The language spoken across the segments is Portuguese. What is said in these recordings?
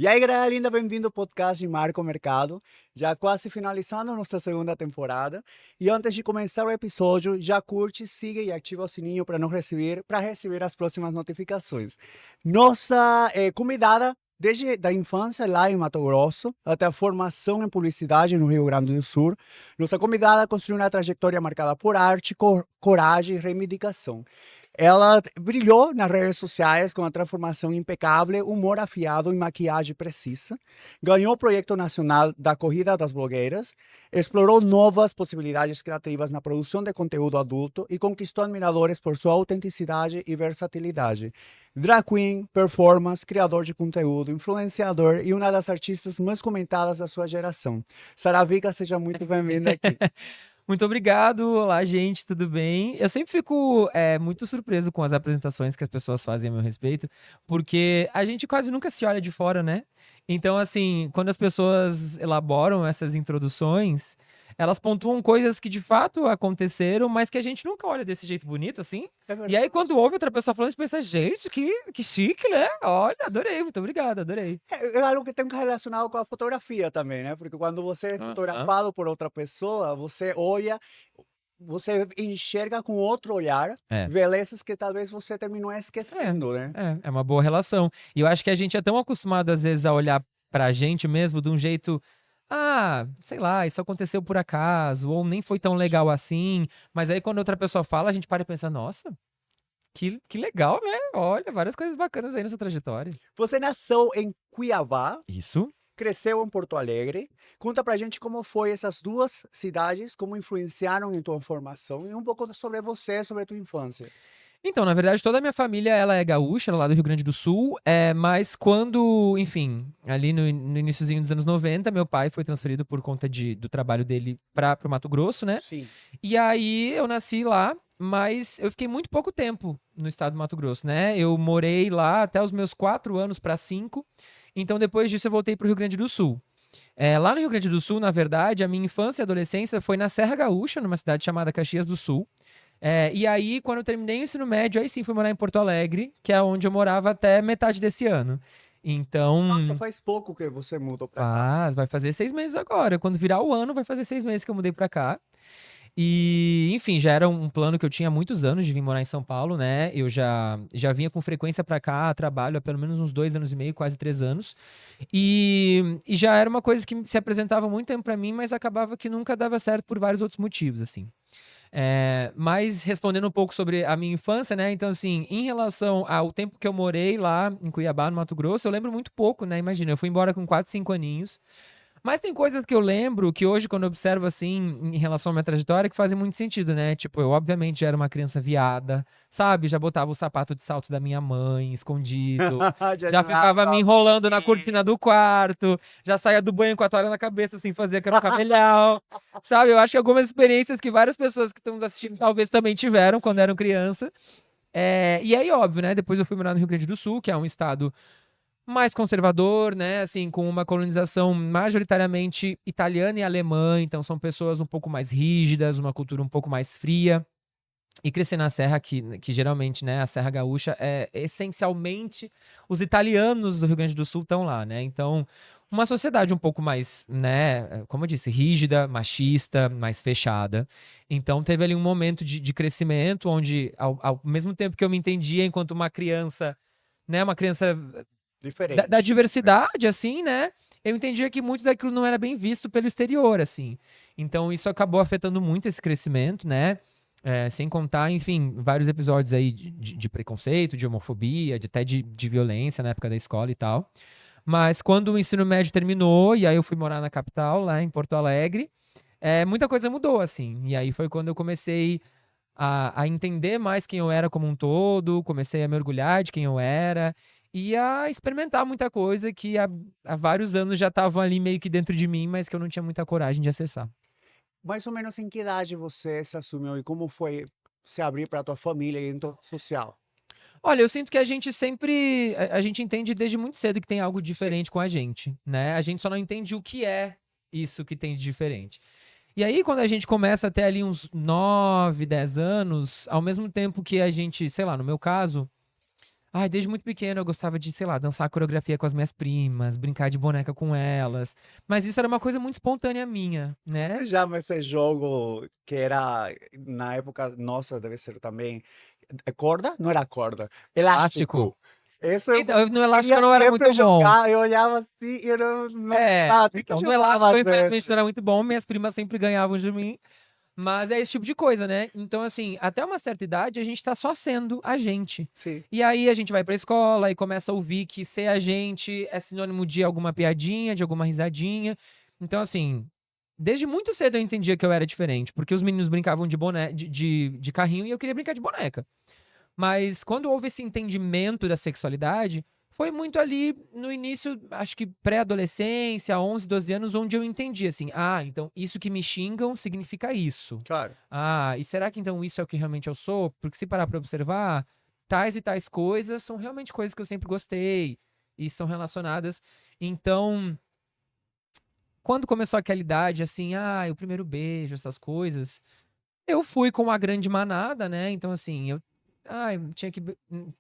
E aí, galera linda, bem-vindo ao podcast de Marco Mercado. Já quase finalizando nossa segunda temporada. E antes de começar o episódio, já curte, siga e ativa o sininho para receber as próximas notificações. Nossa convidada, desde a infância lá em Mato Grosso até a formação em publicidade no Rio Grande do Sul, nossa convidada construiu uma trajetória marcada por arte, coragem e reivindicação. Ela brilhou nas redes sociais com a transformação impecável, humor afiado e maquiagem precisa. Ganhou o projeto nacional da Corrida das Blogueiras, explorou novas possibilidades criativas na produção de conteúdo adulto e conquistou admiradores por sua autenticidade e versatilidade. Drag queen, performance, criador de conteúdo, influenciador e uma das artistas mais comentadas da sua geração. Sara Vika, seja muito bem-vinda aqui. Muito obrigado. Olá, gente, tudo bem? Eu sempre fico muito surpreso com as apresentações que as pessoas fazem a meu respeito, porque a gente quase nunca se olha de fora, né? Então, assim, quando as pessoas elaboram essas introduções, elas pontuam coisas que de fato aconteceram, mas que a gente nunca olha desse jeito bonito, assim. É E aí, verdade. quando ouve outra pessoa falando, a gente pensa, gente, que chique, né? Olha, adorei, muito obrigado, adorei. É algo que tem relacionado com a fotografia também, né? Porque quando você é Aham. fotografado por outra pessoa, você olha, você enxerga com outro olhar É. belezas que talvez você terminou É, esquecendo, né? é uma boa relação. E eu acho que a gente é tão acostumado, às vezes, a olhar pra gente mesmo de um jeito. Ah, sei lá, isso aconteceu por acaso, ou nem foi tão legal assim. Mas aí, quando outra pessoa fala, a gente para e pensa, nossa, que legal, né? Olha, várias coisas bacanas aí nessa trajetória. Você nasceu em Cuiabá, Isso. cresceu em Porto Alegre. Conta pra gente como foi essas duas cidades, como influenciaram em tua formação e um pouco sobre você, sobre a tua infância. Então, na verdade, toda a minha família, ela é gaúcha, ela é lá do Rio Grande do Sul, mas quando, enfim, ali no iniciozinho dos anos 90, meu pai foi transferido por conta do trabalho dele para o Mato Grosso, né? Sim. E aí eu nasci lá, mas eu fiquei muito pouco tempo no estado do Mato Grosso, né? Eu morei lá até os meus 4 anos para 5. Então depois disso eu voltei para o Rio Grande do Sul. Lá no Rio Grande do Sul, na verdade, a minha infância e adolescência foi na Serra Gaúcha, numa cidade chamada Caxias do Sul. E aí, quando eu terminei o ensino médio, aí sim fui morar em Porto Alegre, que é onde eu morava até metade desse ano. Nossa, Então, faz pouco que você mudou pra cá. vai fazer 6 meses agora. Quando virar o ano, vai fazer 6 meses que eu mudei pra cá. E, enfim, já era um plano que eu tinha há muitos anos de vir morar em São Paulo, né? Eu já vinha com frequência pra cá, a trabalho há pelo menos uns 2 anos e meio, quase 3 anos. E já era uma coisa que se apresentava há muito tempo pra mim, mas acabava que nunca dava certo por vários outros motivos, assim. Mas respondendo um pouco sobre a minha infância, né? Então, assim, em relação ao tempo que eu morei lá em Cuiabá, no Mato Grosso, eu lembro muito pouco, né? Imagina, eu fui embora com 4, 5 aninhos. Mas tem coisas que eu lembro que hoje, quando eu observo assim, em relação à minha trajetória, que fazem muito sentido, né? Tipo, eu obviamente já era uma criança viada, sabe? Já botava o sapato de salto da minha mãe escondido, Já já jogava ficava me enrolando na bolinha. cortina do quarto, já saía do banho com a toalha na cabeça, assim, fazia que era um camelhau, sabe? Eu acho que algumas experiências que várias pessoas que estão nos assistindo talvez também tiveram quando eram criança. E aí, óbvio, né? Depois eu fui morar no Rio Grande do Sul, que é um estado mais conservador, né? Assim, com uma colonização majoritariamente italiana e alemã, então são pessoas um pouco mais rígidas, uma cultura um pouco mais fria. E crescer na Serra, que geralmente, né, a Serra Gaúcha é essencialmente os italianos do Rio Grande do Sul estão lá, né? Então, uma sociedade um pouco mais, né, como eu disse, rígida, machista, mais fechada. Então, teve ali um momento de crescimento onde, ao mesmo tempo que eu me entendia enquanto uma criança, né, uma criança da Diferente. diversidade, assim, né? Eu entendia que muito daquilo não era bem visto pelo exterior, assim. Então isso acabou afetando muito esse crescimento, né? Sem contar, enfim, vários episódios aí de preconceito, de homofobia, até de violência na época da escola e tal. Mas quando o ensino médio terminou, e aí eu fui morar na capital, lá em Porto Alegre, muita coisa mudou, assim. E aí foi quando eu comecei a entender mais quem eu era como um todo, comecei a mergulhar de quem eu era e a experimentar muita coisa que há vários anos já estavam ali meio que dentro de mim, mas que eu não tinha muita coragem de acessar. Mais ou menos em que idade você se assumiu e como foi se abrir para tua família e entorno social? Olha, eu sinto que a gente sempre, a gente entende desde muito cedo que tem algo Sim. diferente com a gente, né? A gente só não entende o que é isso que tem de diferente. E aí, quando a gente começa a ter ali uns 9, 10 anos, ao mesmo tempo que a gente, sei lá, no meu caso, Ai, desde muito pequeno eu gostava de, sei lá, dançar coreografia com as minhas primas, brincar de boneca com elas. Mas isso era uma coisa muito espontânea minha, né? Você chama esse jogo que era, na época nossa, deve ser também, corda? Não era corda, Elástico. elástico. Isso eu Então, no elástico queria eu não era sempre muito bom. jogar, eu olhava assim e eu não gostava. Tem que Então, no jogar elástico eu mais infelizmente vezes. não era muito bom, minhas primas sempre ganhavam de mim. Mas é esse tipo de coisa, né? Então, assim, até uma certa idade a gente tá só sendo a gente. Sim, E aí a gente vai pra escola e começa a ouvir que ser a gente é sinônimo de alguma piadinha, de alguma risadinha. Então, assim, desde muito cedo eu entendia que eu era diferente, porque os meninos brincavam de boné, de carrinho e eu queria brincar de boneca. Mas quando houve esse entendimento da sexualidade, foi muito ali no início, acho que pré-adolescência, 11, 12 anos, onde eu entendi assim: ah, então isso que me xingam significa isso. claro. Ah, e será que então isso é o que realmente eu sou? Porque se parar pra observar, tais e tais coisas são realmente coisas que eu sempre gostei e são relacionadas. Então, quando começou aquela idade, assim, ah, o primeiro beijo, essas coisas, eu fui com a grande manada, né? Então, assim, eu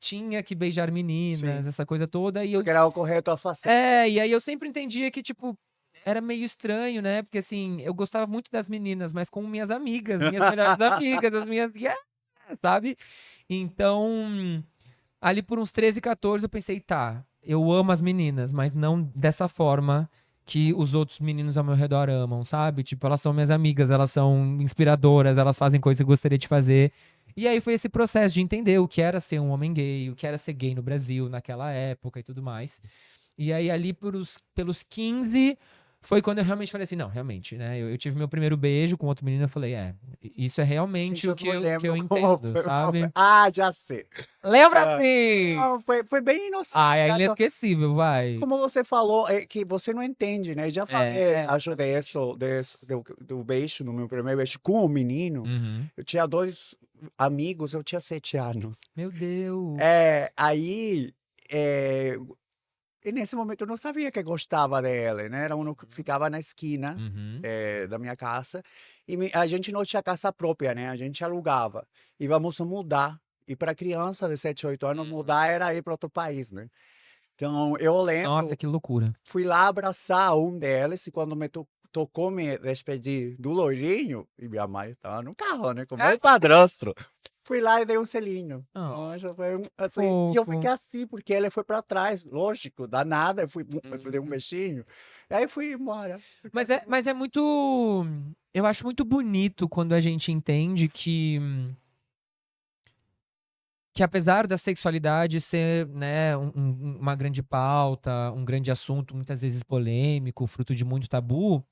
tinha que beijar Sim, meninas, essa coisa toda, e eu. porque era o correto a fazer. E aí eu sempre entendia que, tipo, era meio estranho, né? Porque, assim, eu gostava muito das meninas, mas com minhas amigas, minhas melhores amigas, as minhas. Yeah, sabe? Então, ali por uns 13, 14, eu pensei, tá, eu amo as meninas, mas não dessa forma que os outros meninos ao meu redor amam, sabe? Tipo, elas são minhas amigas, elas são inspiradoras, elas fazem coisas que eu gostaria de fazer. E aí foi esse processo de entender o que era ser um homem gay, o que era ser gay no Brasil naquela época e tudo mais. E aí ali pelos 15 foi quando eu realmente falei assim, não, realmente, né? Eu tive meu primeiro beijo com outro menino, eu falei, isso é Gente, realmente o eu que não que eu lembro como entendo, foi o sabe? momento. Ah, já sei. Lembra Ah, sim! não, foi bem inocente. Ah, é Tá? inesquecível, vai. Como você falou, é que você não entende, né? Já falei, É. acho do beijo, no meu primeiro beijo com o menino. Uhum. Eu tinha dois amigos, eu tinha 7 anos. Meu Deus. Aí, é, e nesse momento eu não sabia que gostava dele, né? Era um que ficava na esquina, Uhum. da minha casa. E a gente não tinha casa própria, né? A gente alugava. E vamos mudar. E para criança de 7, 8 anos, mudar era ir para outro país, né? Então, eu Nossa, lembro, que loucura. fui lá abraçar um deles e quando me tocou me despedir do loirinho, e minha mãe estava no carro, né, com o meu padrasto. Fui lá e dei um selinho. Oh, Nossa, foi assim, e eu fofo. fiquei assim, porque ele foi para trás, lógico, danada, eu fui dei um Uhum. beijinho, e aí fui embora. Fiquei Mas assim, é muito. Eu acho muito bonito quando a gente entende que apesar da sexualidade ser, né, uma grande pauta, um grande assunto, muitas vezes polêmico, fruto de muito tabu,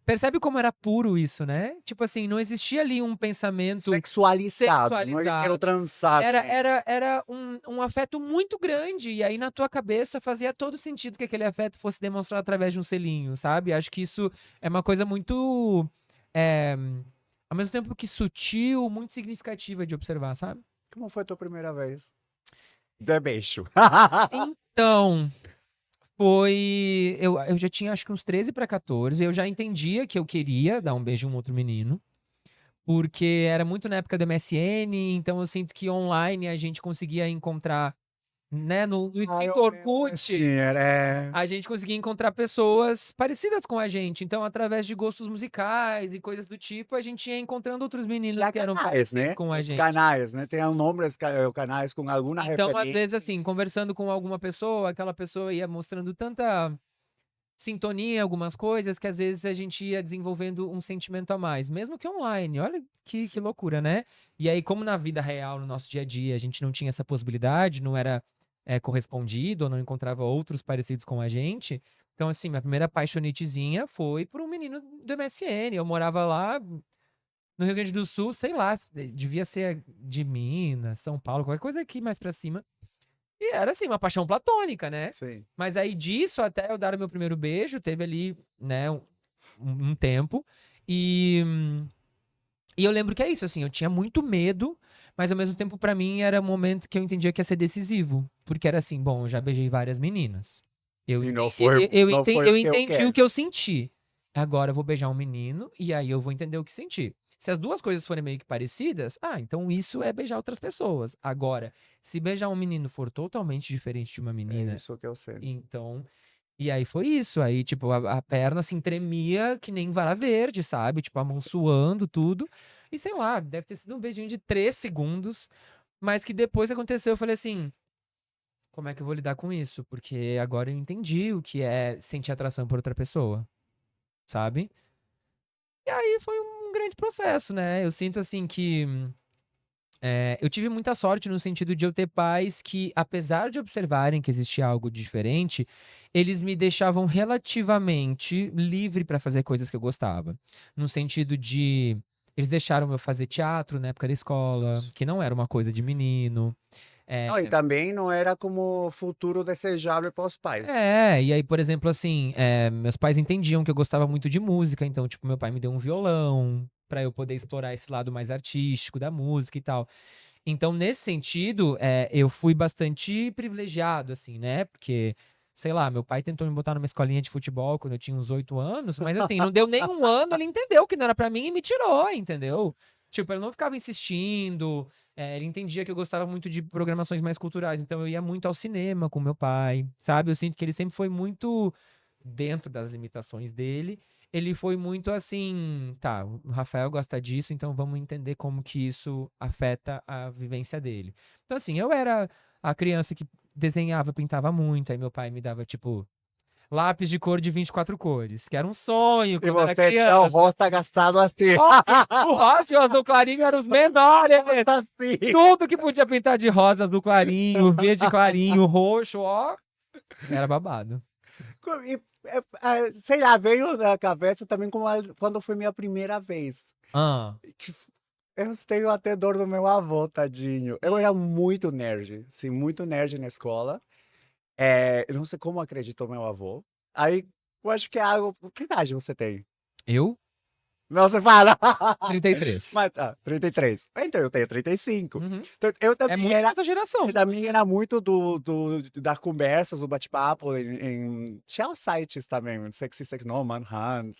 percebe como era puro isso, né? Tipo assim, não existia ali um pensamento sexualizado, não é que quero sexualizado. transar Era, com ele. era, era um afeto muito grande, e aí na tua cabeça fazia todo sentido que aquele afeto fosse demonstrado através de um selinho, sabe? Acho que isso é uma coisa muito, é, ao mesmo tempo que sutil, muito significativa de observar, sabe? Como foi a tua primeira vez? De beijo. Então, foi. Eu já tinha acho que uns 13 para 14, eu já entendia que eu queria dar um beijo em um outro menino. Porque era muito na época do MSN, então eu sinto que online a gente conseguia encontrar, né, no Ah, extinto eu lembro, assim, Orkut, era... a gente conseguia encontrar pessoas parecidas com a gente. Então, através de gostos musicais e coisas do tipo, a gente ia encontrando outros meninos Tinha que eram canais, parecidos né? com a Os gente. canais, né? Tem um nome dos canais com alguma Então, às vezes, referência. assim, conversando com alguma pessoa, aquela pessoa ia mostrando tanta sintonia, algumas coisas, que às vezes a gente ia desenvolvendo um sentimento a mais, mesmo que online. Olha que Sim. loucura, né? E aí, como na vida real, no nosso dia a dia, a gente não tinha essa possibilidade, não era correspondido, ou não encontrava outros parecidos com a gente. Então, assim, minha primeira apaixonitezinha foi por um menino do MSN. Eu morava lá no Rio Grande do Sul, sei lá, devia ser de Minas, São Paulo, qualquer coisa aqui mais pra cima. E era assim, uma paixão platônica, né? Sim. Mas aí disso até eu dar o meu primeiro beijo, teve ali, né, um tempo. E, e eu lembro que é isso, assim, eu tinha muito medo, mas ao mesmo tempo pra mim era um momento que eu entendia que ia ser decisivo. Porque era assim, bom, eu já beijei várias meninas. Eu, E enten- eu, eu, não enten- foi o eu que eu entendi o quero. que eu senti. Agora eu vou beijar um menino e aí eu vou entender o que senti. Se as duas coisas forem meio que parecidas, então isso é beijar outras pessoas. Agora, se beijar um menino for totalmente diferente de uma É menina, isso que eu sei. então. E aí foi isso. Aí, tipo, a perna assim tremia que nem vara verde, sabe? Tipo, a mão suando, tudo. E sei lá, deve ter sido um beijinho de 3 segundos. Mas que depois que aconteceu, eu falei assim: como é que eu vou lidar com isso? Porque agora eu entendi o que é sentir atração por outra pessoa, sabe? E aí foi um grande processo, né? Eu sinto assim que. Eu tive muita sorte no sentido de eu ter pais que, apesar de observarem que existia algo diferente, eles me deixavam relativamente livre para fazer coisas que eu gostava. No sentido de. Eles deixaram eu fazer teatro na época da escola, Nossa. que não era uma coisa de menino. Não, e É, também não era como futuro desejável para os pais. e aí, por exemplo, assim, meus pais entendiam que eu gostava muito de música, então, tipo, meu pai me deu um violão pra eu poder explorar esse lado mais artístico da música e tal. Então, nesse sentido, eu fui bastante privilegiado, assim, né? Porque, sei lá, meu pai tentou me botar numa escolinha de futebol quando eu tinha uns 8 anos, mas assim, não deu nem um ano, ele entendeu que não era pra mim e me tirou, entendeu? Tipo, ele não ficava insistindo, ele entendia que eu gostava muito de programações mais culturais, então eu ia muito ao cinema com meu pai, sabe? Eu sinto que ele sempre foi muito dentro das limitações dele. Ele foi muito assim, tá, o Rafael gosta disso, então vamos entender como que isso afeta a vivência dele. Então, assim, eu era a criança que desenhava, pintava muito, aí meu pai me dava, tipo, lápis de cor de 24 cores, que era um sonho E quando eu era você tinha o criança. rosto gastado assim. O rosa e o azul clarinho eram os menores. Assim. Tudo que podia pintar de rosa, azul clarinho, verde clarinho, roxo, ó, era babado. Sei lá, veio na cabeça também como quando foi minha primeira vez. Ah, Que eu tenho até dor do meu avô, tadinho. Eu era muito nerd, sim, muito nerd na escola. Eu não sei como acreditou meu avô. Aí, eu acho que é algo. Que idade você tem? eu? Não, você fala. 33. Mas, 33. Então, eu tenho 35. Uhum. Então, eu É também muito era. dessa geração. Eu também era muito das conversas, do bate-papo. Tinha os sites também, Sexy Sex No, Manhunt,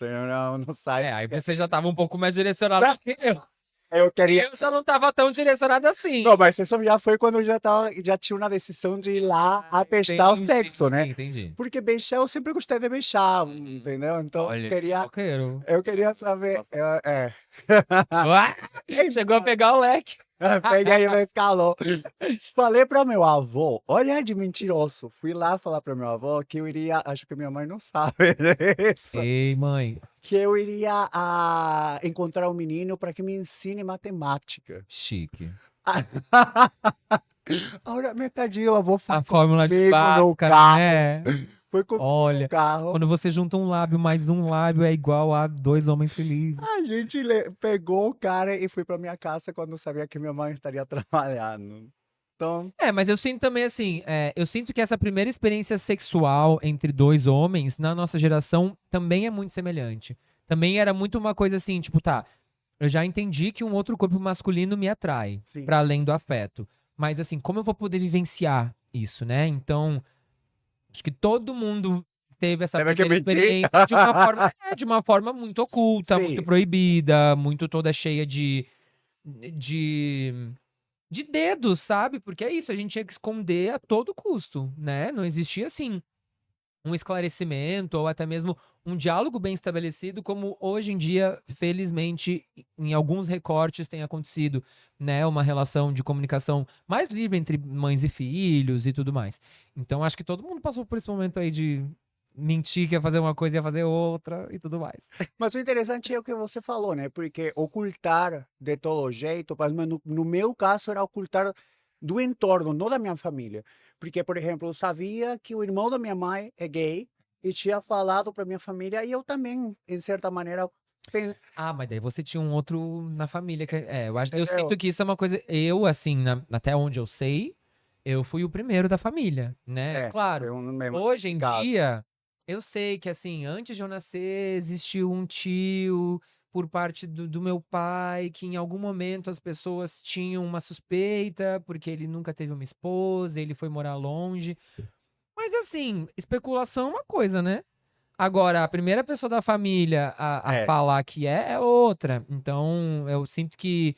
no site. Aí você já tava um pouco mais direcionado que eu. Eu queria. Eu já não tava tão direcionado assim. Não, mas isso já foi quando eu já tinha uma decisão de ir lá atestar o sexo, né? Entendi. Porque beijar, eu sempre gostei de beijar, entendeu? Então, Olha, roqueiro. eu queria saber. Uá! Chegou a pegar o leque. Peguei e me escalou. Falei para meu avô, olha de mentiroso. Fui lá falar para meu avô que eu iria, acho que minha mãe não sabe disso, Ei, mãe. que eu iria encontrar um menino para que me ensine matemática. Chique. Agora, metadinho, o avô foi A fórmula de comigo no Bhaskara, não carro. é? Foi comigo no Olha, carro. quando você junta um lábio mais um lábio é igual a 2 homens felizes. A gente pegou o cara e foi para minha casa quando sabia que minha mãe estaria trabalhando. Então, Mas eu sinto também assim, eu sinto que essa primeira experiência sexual entre dois homens, na nossa geração, também é muito semelhante. Também era muito uma coisa assim, tipo, tá, eu já entendi que um outro corpo masculino me atrai, sim. para além do afeto. Mas assim, como eu vou poder vivenciar isso, né? Então, acho que todo mundo teve essa Teve que primeira mentir. experiência de uma forma muito oculta, muito Sim. proibida, muito toda cheia de de dedos, sabe? Porque é isso, a gente tinha que esconder a todo custo, né? Não existia assim um esclarecimento ou até mesmo um diálogo bem estabelecido, como hoje em dia, felizmente, em alguns recortes tem acontecido, né? Uma relação de comunicação mais livre entre mães e filhos e tudo mais. Então, acho que todo mundo passou por esse momento aí de mentir que ia fazer uma coisa e ia fazer outra e tudo mais. Mas o interessante é o que você falou, né? Porque ocultar de todo jeito, mas no meu caso era ocultar do entorno, não da minha família. Porque, por exemplo, eu sabia que o irmão da minha mãe é gay e tinha falado para minha família e eu também, em certa maneira, Mas daí você tinha um outro na família que eu entendeu? sinto que isso é uma coisa, eu assim, até onde eu sei, eu fui o primeiro da família, né? Foi Claro, um mesmo hoje em caso. dia, eu sei que assim, antes de eu nascer, existiu um tio por parte do meu pai, que em algum momento as pessoas tinham uma suspeita, porque ele nunca teve uma esposa, ele foi morar longe. Mas assim, especulação é uma coisa, né? Agora, a primeira pessoa da família a É, falar que é outra. Então, eu sinto que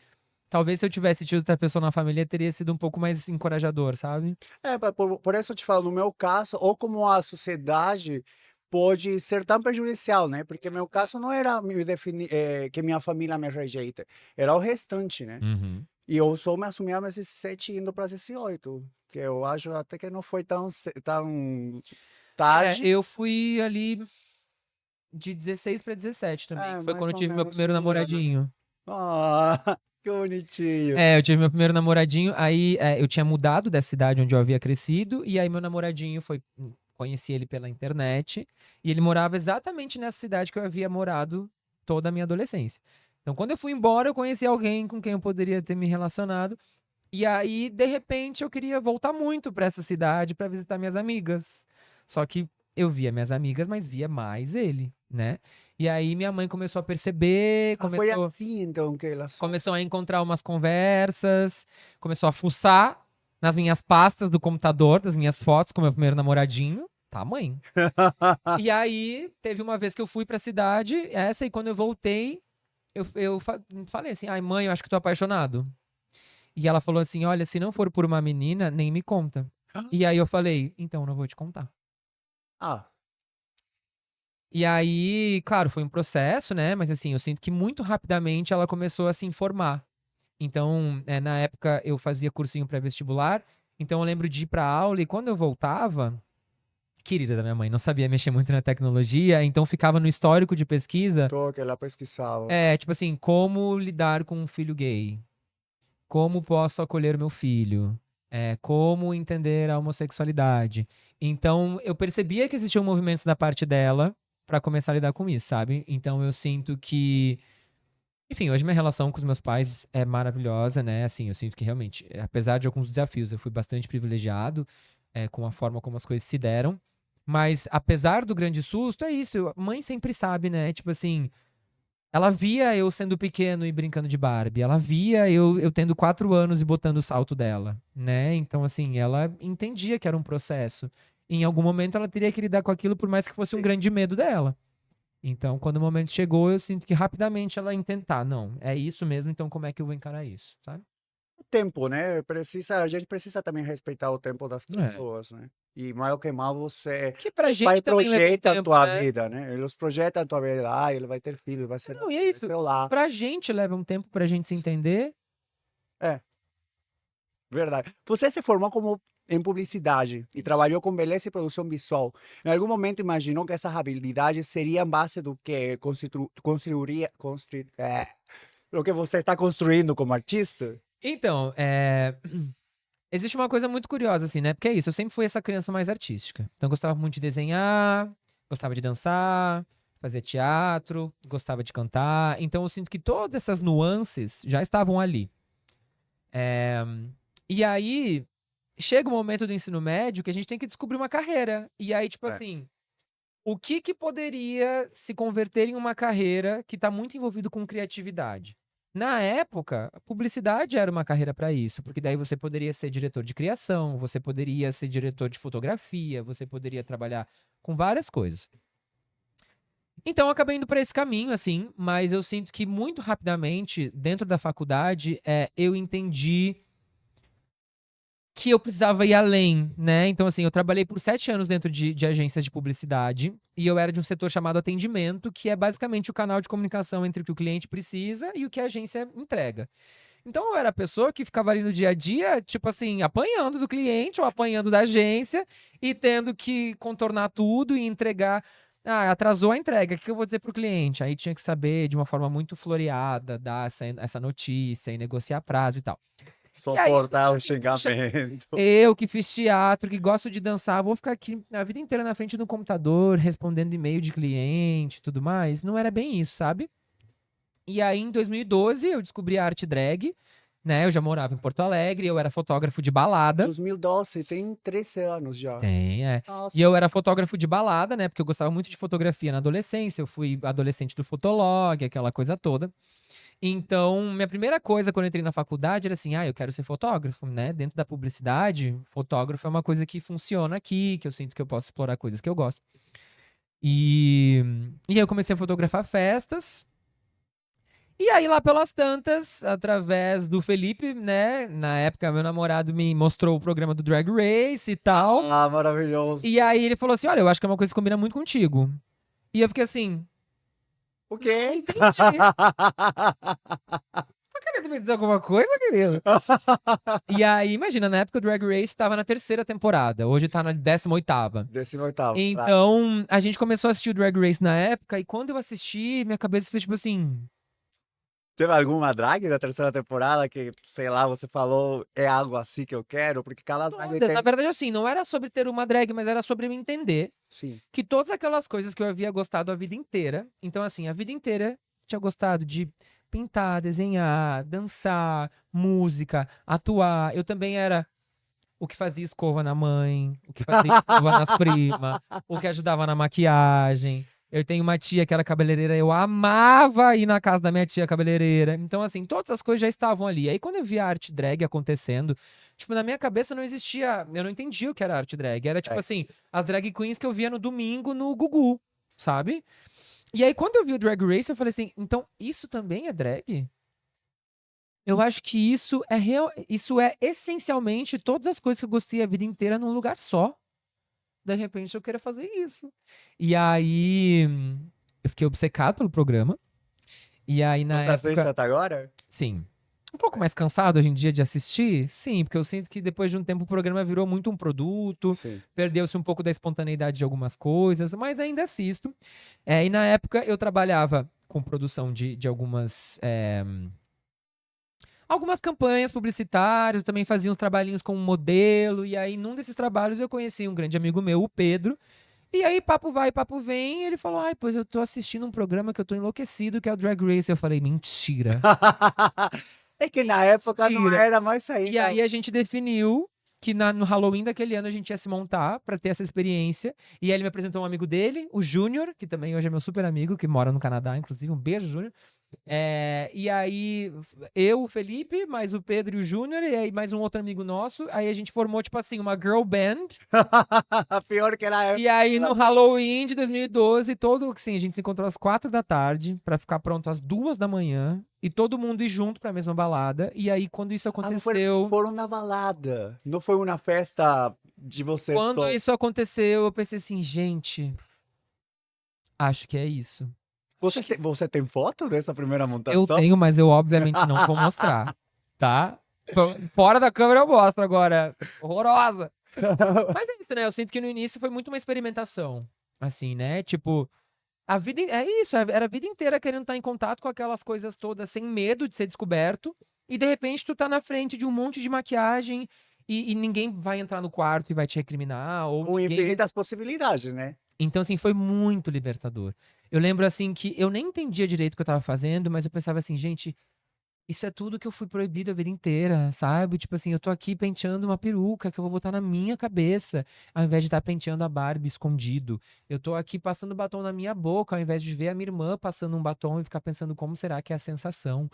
talvez se eu tivesse tido outra pessoa na família, teria sido um pouco mais encorajador, sabe? por isso eu te falo, no meu caso, ou como a sociedade pode ser tão prejudicial, né? Porque meu caso não era que minha família me rejeita, era o restante, né? Uhum. E eu só me assumi aos 17 indo para 18, que eu acho até que não foi tão É, tarde. eu fui ali de 16 pra 17 também, É, que foi mais quando eu ou tive meu menos primeiro 5 anos. namoradinho. Ah, que bonitinho. É, eu tive meu primeiro namoradinho, aí eu tinha mudado da cidade onde eu havia crescido, e aí meu namoradinho foi. Conheci ele pela internet, e ele morava exatamente nessa cidade que eu havia morado toda a minha adolescência. Então, quando eu fui embora, eu conheci alguém com quem eu poderia ter me relacionado, e aí, de repente, eu queria voltar muito pra essa cidade pra visitar minhas amigas. Só que eu via minhas amigas, mas via mais ele, né? E aí minha mãe começou a perceber, Ah, foi assim então que elas são. começou a encontrar umas conversas, começou a fuçar nas minhas pastas do computador, das minhas fotos com meu primeiro namoradinho. Tá, mãe. E aí, teve uma vez que eu fui pra cidade, essa, e quando eu voltei, falei assim: ai, mãe, eu acho que tô apaixonado. E ela falou assim: olha, se não for por uma menina, nem me conta. E aí eu falei: então, não vou te contar. Ah, E aí, claro, foi um processo, né? Mas assim, eu sinto que muito rapidamente ela começou a se informar. Então, na época eu fazia cursinho pré-vestibular, então eu lembro de ir pra aula e quando eu voltava, querida da minha mãe, não sabia mexer muito na tecnologia, então ficava no histórico de pesquisa, tô que ela pesquisava. tipo assim, como lidar com um filho gay, como posso acolher o meu filho, como entender a homossexualidade. Então, eu percebia que existiam movimentos da parte dela pra começar a lidar com isso, sabe? Então, eu sinto que enfim, hoje minha relação com os meus pais é maravilhosa, né? Assim, eu sinto que realmente, apesar de alguns desafios, eu fui bastante privilegiado, com a forma como as coisas se deram. Mas, apesar do grande susto, é isso. Mãe sempre sabe, né? Tipo assim, ela via eu sendo pequeno e brincando de Barbie. Ela via eu tendo 4 anos e botando o salto dela, né? Então, assim, ela entendia que era um processo. Em algum momento ela teria que lidar com aquilo, por mais que fosse um Sim. grande medo dela. Então, quando o momento chegou, eu sinto que rapidamente ela tentar, não, é isso mesmo, então como é que eu vou encarar isso, sabe? O tempo, né? A gente precisa também respeitar o tempo das É. pessoas, né? E mais ou que mais você. Que pra Os pais gente também leva um projetam a tempo, tua né? vida, né? Eles projetam a tua vida. Ah, ele vai ter filho, vai ser Não, e é assim, vai isso. ser lá. Pra gente leva um tempo pra gente se entender. É, verdade. Você se formou como em publicidade e Isso. trabalhou com beleza e produção visual. Em algum momento imaginou que essas habilidades seriam base do que o que você está construindo como artista? Então, existe uma coisa muito curiosa, assim, né? Porque é isso, eu sempre fui essa criança mais artística. Então, eu gostava muito de desenhar, gostava de dançar, fazer teatro, gostava de cantar. Então, eu sinto que todas essas nuances já estavam ali. É, E aí, chega o momento do ensino médio que a gente tem que descobrir uma carreira. E aí, tipo É. assim, o que que poderia se converter em uma carreira que está muito envolvido com criatividade? Na época, a publicidade era uma carreira para isso, porque daí você poderia ser diretor de criação, você poderia ser diretor de fotografia, você poderia trabalhar com várias coisas. Então, eu acabei indo para esse caminho, assim, mas eu sinto que muito rapidamente, dentro da faculdade, eu entendi que eu precisava ir além, né? Então, assim, eu trabalhei por 7 anos dentro de agências de publicidade e eu era de um setor chamado atendimento, que é basicamente o canal de comunicação entre o que o cliente precisa e o que a agência entrega. Então, eu era a pessoa que ficava ali no dia a dia, tipo assim, apanhando do cliente ou apanhando da agência e tendo que contornar tudo e entregar. Ah, atrasou a entrega, o que eu vou dizer pro cliente? Aí tinha que saber de uma forma muito floreada, dar essa notícia e negociar prazo e tal. E aí eu Suportar senti o assim, poxa, xingamento. eu que fiz teatro, que gosto de dançar, vou ficar aqui a vida inteira na frente do computador, respondendo e-mail de cliente e tudo mais. Não era bem isso, sabe? E aí, em 2012, eu descobri a arte drag, né? Eu já morava em Porto Alegre, eu era fotógrafo de balada. 2012, tem 13 anos já. Tem, é. E Nossa. eu era fotógrafo de balada, né? Porque eu gostava muito de fotografia na adolescência. Eu fui adolescente do Fotolog, aquela coisa toda. Então, minha primeira coisa quando eu entrei na faculdade era assim: eu quero ser fotógrafo, né? Dentro da publicidade, fotógrafo é uma coisa que funciona aqui, que eu sinto que eu posso explorar coisas que eu gosto. E aí eu comecei a fotografar festas. E aí, lá pelas tantas, através do Felipe, né? Na época, meu namorado me mostrou o programa do Drag Race e tal. Ah, maravilhoso. E aí ele falou assim: olha, eu acho que é uma coisa que combina muito contigo. E eu fiquei assim, O não quê? entendi. Tá querendo me dizer alguma coisa, querido? E aí, imagina, na época o Drag Race tava na 3ª temporada. Hoje tá na 18ª. 18º, claro. Então, a gente começou a assistir o Drag Race na época. E quando eu assisti, minha cabeça fez tipo assim... Teve alguma drag da 3ª temporada que, sei lá, você falou, é algo assim que eu quero? Porque cada drag Todas. tem... Na verdade, assim, não era sobre ter uma drag, mas era sobre me entender Sim. que todas aquelas coisas que eu havia gostado a vida inteira. Então, assim, a vida inteira tinha gostado de pintar, desenhar, dançar, música, atuar. Eu também era o que fazia escova na mãe, o que fazia escova nas primas, o que ajudava na maquiagem. Eu tenho uma tia que era cabeleireira, eu amava ir na casa da minha tia cabeleireira. Então, assim, todas as coisas já estavam ali. Aí, quando eu vi a arte drag acontecendo, tipo, na minha cabeça não existia. Eu não entendia o que era arte drag. Era, tipo É. assim, as drag queens que eu via no domingo no Gugu, sabe? E aí, quando eu vi o Drag Race, eu falei assim: então, isso também é drag? Eu acho que isso é essencialmente todas as coisas que eu gostei a vida inteira num lugar só. De repente eu queria fazer isso. E aí eu fiquei obcecado pelo programa. E aí na Você assiste época, até agora? sim, um pouco mais cansado hoje em dia de assistir, sim, porque eu sinto que depois de um tempo o programa virou muito um produto, Sim. perdeu-se um pouco da espontaneidade de algumas coisas, mas ainda assisto. E na época eu trabalhava com produção de algumas campanhas publicitárias, eu também fazia uns trabalhinhos como modelo, e aí num desses trabalhos eu conheci um grande amigo meu, o Pedro, e aí papo vai, papo vem, e ele falou, ai, pois eu tô assistindo um programa que eu tô enlouquecido, que é o Drag Race. Eu falei, mentira, É que na época não mentira. era mais E ainda. aí a gente definiu que no Halloween daquele ano a gente ia se montar pra ter essa experiência, e aí ele me apresentou um amigo dele, o Júnior, que também hoje é meu super amigo, que mora no Canadá, inclusive, um beijo, Júnior. E aí, eu, o Felipe, mais o Pedro e o Júnior, e aí mais um outro amigo nosso. Aí a gente formou, tipo assim, uma girl band. Pior que na E época. aí, no Halloween de 2012, assim, a gente se encontrou às 4 da tarde pra ficar pronto às 2 da manhã. E todo mundo ir junto pra mesma balada. E aí, quando isso Ah, aconteceu, foram na balada. Não foi uma festa de você quando só. isso aconteceu, eu pensei assim, gente, acho que é isso. Você tem foto dessa primeira Eu montação? tenho, mas eu obviamente não vou mostrar, tá? Fora da câmera eu mostro agora. Horrorosa. Mas é isso, né? Eu sinto que no início foi muito uma experimentação. Assim, né? Tipo, é isso, era a vida inteira querendo estar em contato com aquelas coisas todas sem medo de ser descoberto. E de repente tu tá na frente de um monte de maquiagem e ninguém vai entrar no quarto e vai te recriminar, ou Com ninguém. infinitas possibilidades, né? Então, assim, foi muito libertador. Eu lembro, assim, que eu nem entendia direito o que eu tava fazendo, mas eu pensava assim, gente, isso é tudo que eu fui proibido a vida inteira, sabe? Tipo assim, eu tô aqui penteando uma peruca que eu vou botar na minha cabeça, ao invés de estar penteando a Barbie escondido. Eu tô aqui passando batom na minha boca, ao invés de ver a minha irmã passando um batom e ficar pensando como será que é a sensação.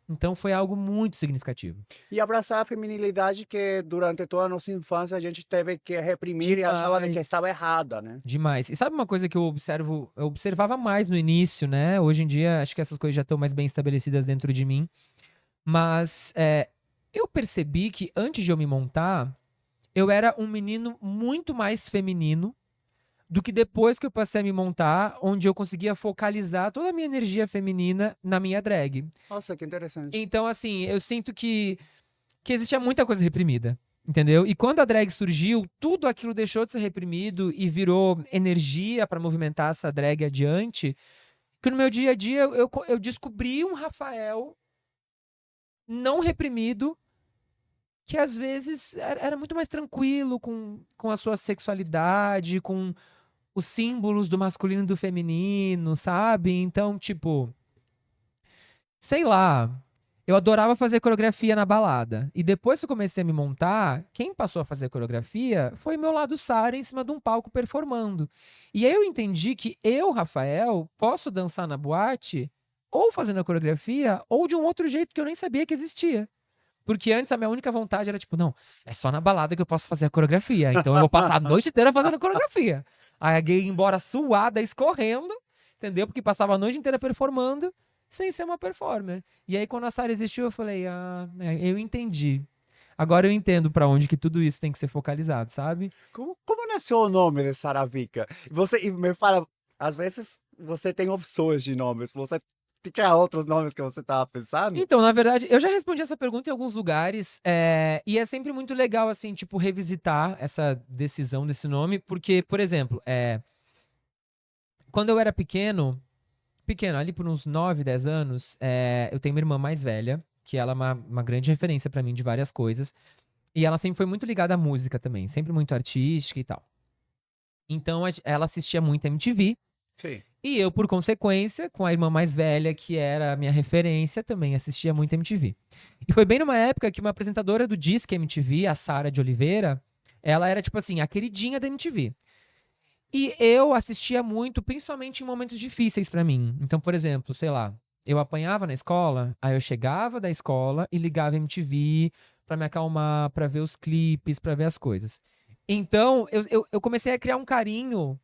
Então foi algo muito significativo. E abraçar a feminilidade que durante toda a nossa infância a gente teve que reprimir e achava de que Demais. estava errada, né? Demais. E sabe uma coisa que eu observava mais no início, né? Hoje em dia, acho que essas coisas já estão mais bem estabelecidas dentro de mim. Mas eu percebi que antes de eu me montar, eu era um menino muito mais feminino do que depois que eu passei a me montar, onde eu conseguia focalizar toda a minha energia feminina na minha drag. Nossa, que interessante. Então, assim, eu sinto que existia muita coisa reprimida. Entendeu? E quando a drag surgiu, tudo aquilo deixou de ser reprimido e virou energia para movimentar essa drag adiante. Que no meu dia a dia eu descobri um Rafael não reprimido que às vezes era muito mais tranquilo com a sua sexualidade, com os símbolos do masculino e do feminino, sabe? Então, tipo, sei lá, eu adorava fazer coreografia na balada. E depois que eu comecei a me montar, quem passou a fazer coreografia foi meu lado Sara em cima de um palco performando. E aí eu entendi que eu, Rafael, posso dançar na boate ou fazendo a coreografia ou de um outro jeito que eu nem sabia que existia. Porque antes a minha única vontade era tipo, não, é só na balada que eu posso fazer a coreografia. Então eu vou passar a noite inteira fazendo coreografia. Aí a gay ia embora suada, escorrendo, entendeu? Porque passava a noite inteira performando, sem ser uma performer. E aí, quando a Sara existiu, eu falei, eu entendi. Agora eu entendo pra onde que tudo isso tem que ser focalizado, sabe? Como nasceu o nome de Saravica? E me fala, às vezes você tem opções de nomes, você tinha outros nomes que você estava pensando? Então, na verdade, eu já respondi essa pergunta em alguns lugares, e é sempre muito legal, assim, tipo, revisitar essa decisão desse nome, porque, por exemplo, quando eu era pequeno, ali por uns 9, 10 anos, eu tenho uma irmã mais velha, que ela é uma grande referência pra mim de várias coisas, e ela sempre foi muito ligada à música também, sempre muito artística e tal. Então, ela assistia muito MTV, Sim. e eu, por consequência, com a irmã mais velha, que era a minha referência, também assistia muito MTV. E foi bem numa época que uma apresentadora do Disque MTV, a Sara de Oliveira, ela era, tipo assim, a queridinha da MTV. E eu assistia muito, principalmente em momentos difíceis pra mim. Então, por exemplo, sei lá, eu apanhava na escola, aí eu chegava da escola e ligava MTV pra me acalmar, pra ver os clipes, pra ver as coisas. Então, eu comecei a criar um carinho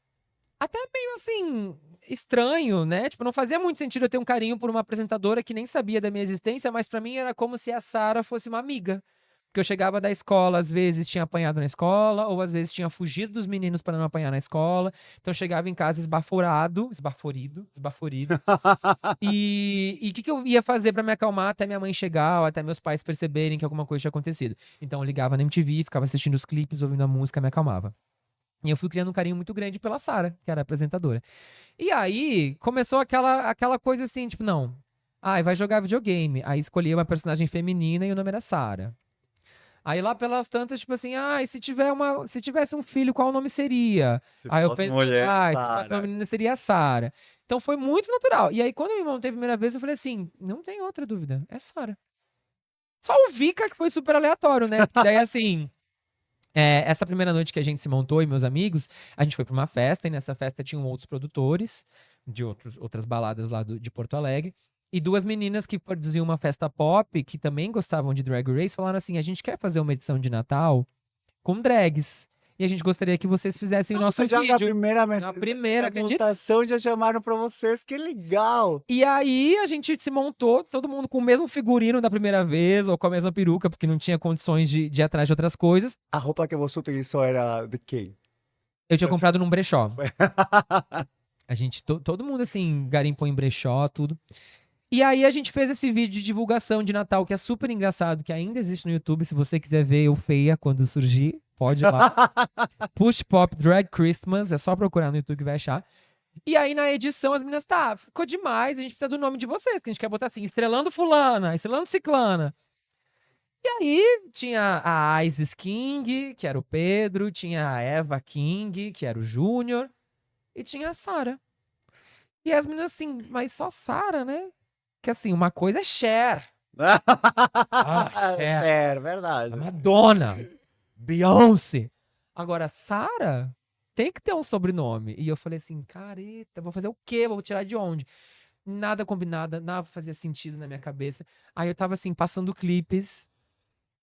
até meio assim, estranho, né? Tipo, não fazia muito sentido eu ter um carinho por uma apresentadora que nem sabia da minha existência, mas pra mim era como se a Sara fosse uma amiga. Porque eu chegava da escola, às vezes tinha apanhado na escola, ou às vezes tinha fugido dos meninos para não apanhar na escola. Então eu chegava em casa esbaforido. E o que eu ia fazer pra me acalmar até minha mãe chegar, ou até meus pais perceberem que alguma coisa tinha acontecido? Então eu ligava na MTV, ficava assistindo os clipes, ouvindo a música, me acalmava. E eu fui criando um carinho muito grande pela Sara, que era a apresentadora. E aí começou aquela coisa assim, tipo, não. Vai jogar videogame. Aí escolhi uma personagem feminina e o nome era Sara. Aí lá pelas tantas, tipo assim, se tivesse um filho, qual o nome seria? Se Aí eu fosse pensei, mulher, se fosse uma Sara. menina seria a Sara. Então foi muito natural. E aí quando eu me montei a primeira vez, eu falei assim, não tem outra dúvida, é Sara. Só o Vika que foi super aleatório, né? Porque daí assim, essa primeira noite que a gente se montou e meus amigos, a gente foi pra uma festa e nessa festa tinham outros produtores de outras baladas lá de Porto Alegre. E duas meninas que produziam uma festa pop, que também gostavam de Drag Race, falaram assim: a gente quer fazer uma edição de Natal com drags. E a gente gostaria que vocês fizessem o nosso Nossa, já vídeo. Na primeira, acredita? apresentação já chamaram pra vocês, que legal! E aí a gente se montou, todo mundo com o mesmo figurino da primeira vez, ou com a mesma peruca, porque não tinha condições de ir atrás de outras coisas. A roupa que você utilizou era de quem? Eu tinha comprado num brechó. A gente, todo mundo assim, garimpou em brechó, tudo. E aí a gente fez esse vídeo de divulgação de Natal, que é super engraçado, que ainda existe no YouTube. Se você quiser ver eu feia quando surgir, pode ir lá. Push Pop Drag Christmas, é só procurar no YouTube que vai achar. E aí na edição as meninas, ficou demais, a gente precisa do nome de vocês, que a gente quer botar assim, estrelando fulana, estrelando ciclana. E aí tinha a Isis King, que era o Pedro, tinha a Eva King, que era o Júnior, e tinha a Sara. E as meninas assim, mas só Sara, né? Que assim, uma coisa é Cher. Cher. É, verdade. Madonna. Beyoncé. Agora, Sara tem que ter um sobrenome. E eu falei assim, careta, vou fazer o quê? Vou tirar de onde? Nada combinado, nada fazia sentido na minha cabeça. Aí eu tava assim, passando clipes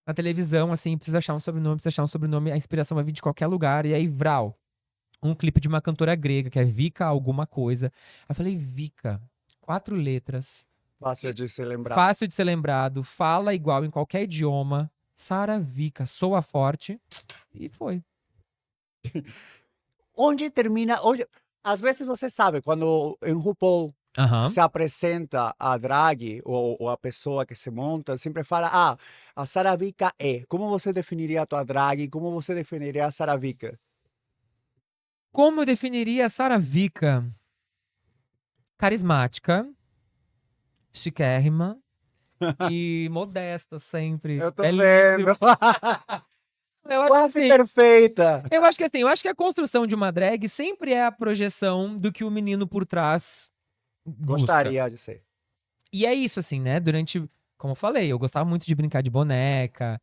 na televisão, assim, preciso achar um sobrenome, a inspiração vai vir de qualquer lugar. E aí, Vral, um clipe de uma cantora grega, que é Vika alguma coisa. Aí eu falei, Vika, 4 letras, Fácil de se lembrar. fácil de ser lembrado, fala igual em qualquer idioma. Sara Vika, soa forte. E foi. Onde termina. Às vezes você sabe, quando em RuPaul Aham. se apresenta a drag ou a pessoa que se monta, sempre fala: a Saravica é. Como você definiria a tua drag? Como você definiria a Saravica? Como eu definiria a Sara Vika? Carismática, chiquérrima e modesta sempre. Eu tô Belíssima. vendo. Eu acho Quase assim, perfeita. eu acho que a construção de uma drag sempre é a projeção do que o menino por trás busca. Gostaria de ser. E é isso, assim, né? Como eu falei, eu gostava muito de brincar de boneca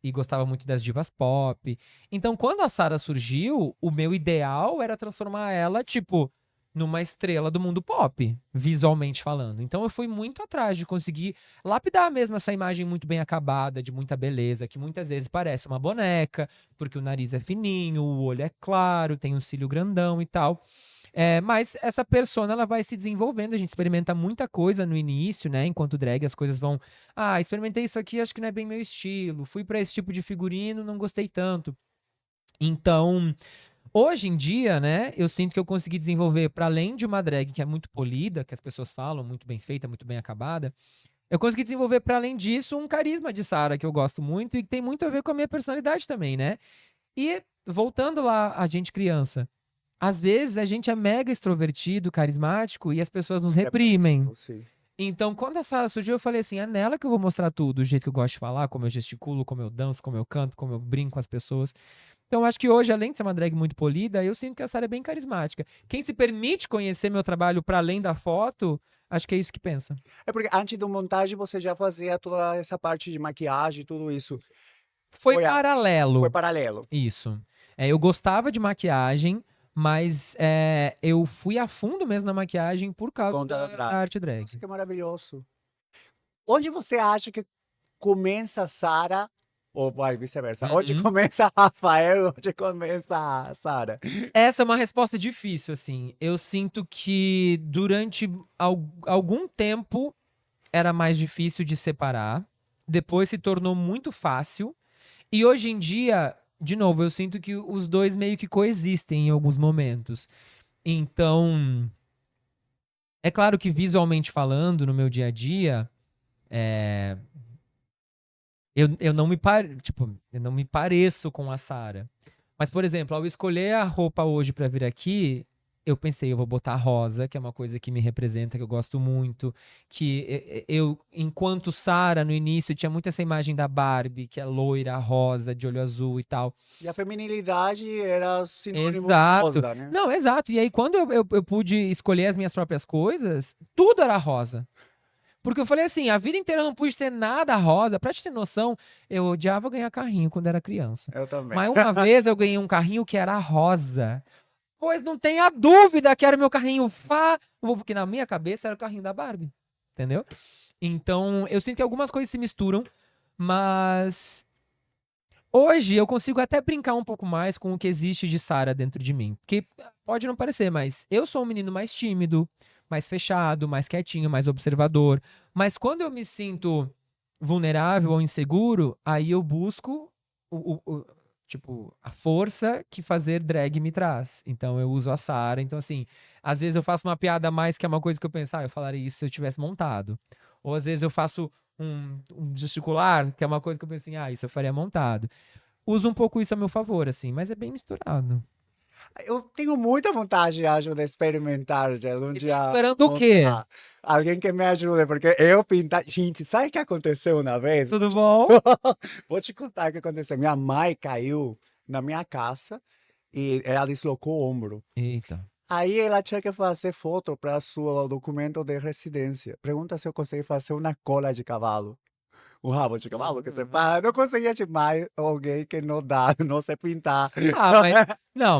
e gostava muito das divas pop. Então, quando a Sara surgiu, o meu ideal era transformar ela, tipo, numa estrela do mundo pop, visualmente falando. Então eu fui muito atrás de conseguir lapidar mesmo essa imagem muito bem acabada, de muita beleza, que muitas vezes parece uma boneca, porque o nariz é fininho, o olho é claro, tem um cílio grandão e tal. Mas essa persona, ela vai se desenvolvendo, a gente experimenta muita coisa no início, né? Enquanto drag, as coisas vão... Ah, experimentei isso aqui, acho que não é bem meu estilo. Fui pra esse tipo de figurino, não gostei tanto. Então, hoje em dia, né, eu sinto que eu consegui desenvolver, para além de uma drag que é muito polida, que as pessoas falam, muito bem feita, muito bem acabada, eu consegui desenvolver, para além disso, um carisma de Sarah que eu gosto muito e que tem muito a ver com a minha personalidade também, né? E voltando lá a gente criança, às vezes a gente é mega extrovertido, carismático e as pessoas nos reprimem. Sim. Então, quando a Sarah surgiu, eu falei assim, é nela que eu vou mostrar tudo, o jeito que eu gosto de falar, como eu gesticulo, como eu danço, como eu canto, como eu brinco com as pessoas. Então, acho que hoje, além de ser uma drag muito polida, eu sinto que a Sarah é bem carismática. Quem se permite conhecer meu trabalho para além da foto, acho que é isso que pensa. É porque antes da montagem você já fazia toda essa parte de maquiagem, tudo isso. Foi Foi paralelo. paralelo. Isso. Eu gostava de maquiagem, mas eu fui a fundo mesmo na maquiagem por causa Conta da da drag. arte drag. Nossa, que maravilhoso. Onde você acha que começa a Sarah, ou vai vice-versa? Onde Uhum. começa a Rafael, onde começa a Sarah? Essa é uma resposta difícil, assim. Eu sinto que durante algum tempo era mais difícil de separar, depois se tornou muito fácil, e hoje em dia, de novo, eu sinto que os dois meio que coexistem em alguns momentos. Então, é claro que visualmente falando, no meu dia a dia, eu não me tipo, eu não me pareço com a Sarah. Mas, por exemplo, ao escolher a roupa hoje pra vir aqui, eu pensei, eu vou botar rosa, que é uma coisa que me representa, que eu gosto muito. Que eu, enquanto Sarah, no início, tinha muito essa imagem da Barbie, que é loira, rosa, de olho azul e tal. E a feminilidade era sinônimo de Exato. rosa, né? Não, exato. E aí, quando eu pude escolher as minhas próprias coisas, tudo era rosa. Porque eu falei assim, a vida inteira eu não pude ter nada rosa. Pra te ter noção, eu odiava ganhar carrinho quando era criança. Eu também. Mas uma vez eu ganhei um carrinho que era rosa. Pois não tenha dúvida que era o meu carrinho porque na minha cabeça era o carrinho da Barbie. Entendeu? Então, eu sinto que algumas coisas se misturam, mas hoje eu consigo até brincar um pouco mais com o que existe de Sarah dentro de mim. Porque pode não parecer, mas eu sou um menino mais tímido, mais fechado, mais quietinho, mais observador. Mas quando eu me sinto vulnerável ou inseguro, aí eu busco tipo, a força que fazer drag me traz. Então eu uso a Sarah. Então, assim, às vezes eu faço uma piada a mais que é uma coisa que eu penso, eu falaria isso se eu tivesse montado. Ou às vezes eu faço um gesticular, que é uma coisa que eu penso assim, isso eu faria montado. Uso um pouco isso a meu favor, assim, mas é bem misturado. Eu tenho muita vontade, acho, de experimentar de algum E tá dia esperando o quê? montar. Alguém que me ajude, porque eu pintar. Gente, sabe o que aconteceu uma vez? Tudo bom? Vou te contar o que aconteceu. Minha mãe caiu na minha casa e ela deslocou o ombro. Eita. Aí ela tinha que fazer foto para seu documento de residência. Pergunta se eu consigo fazer uma cola de cavalo. O rabo de cavalo que você faz. Não conseguia mais alguém que não dá, não sei pintar.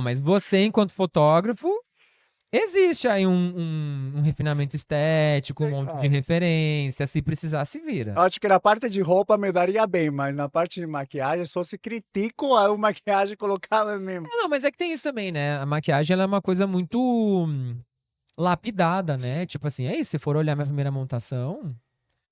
Mas você, enquanto fotógrafo, existe aí um refinamento estético, um monte de referência. Se precisar, se vira. Acho que na parte de roupa me daria bem, mas na parte de maquiagem só se critico a maquiagem colocada mesmo. Não, mas é que tem isso também, né? A maquiagem ela é uma coisa muito lapidada, né? Tipo assim, é isso. Se for olhar minha primeira montação,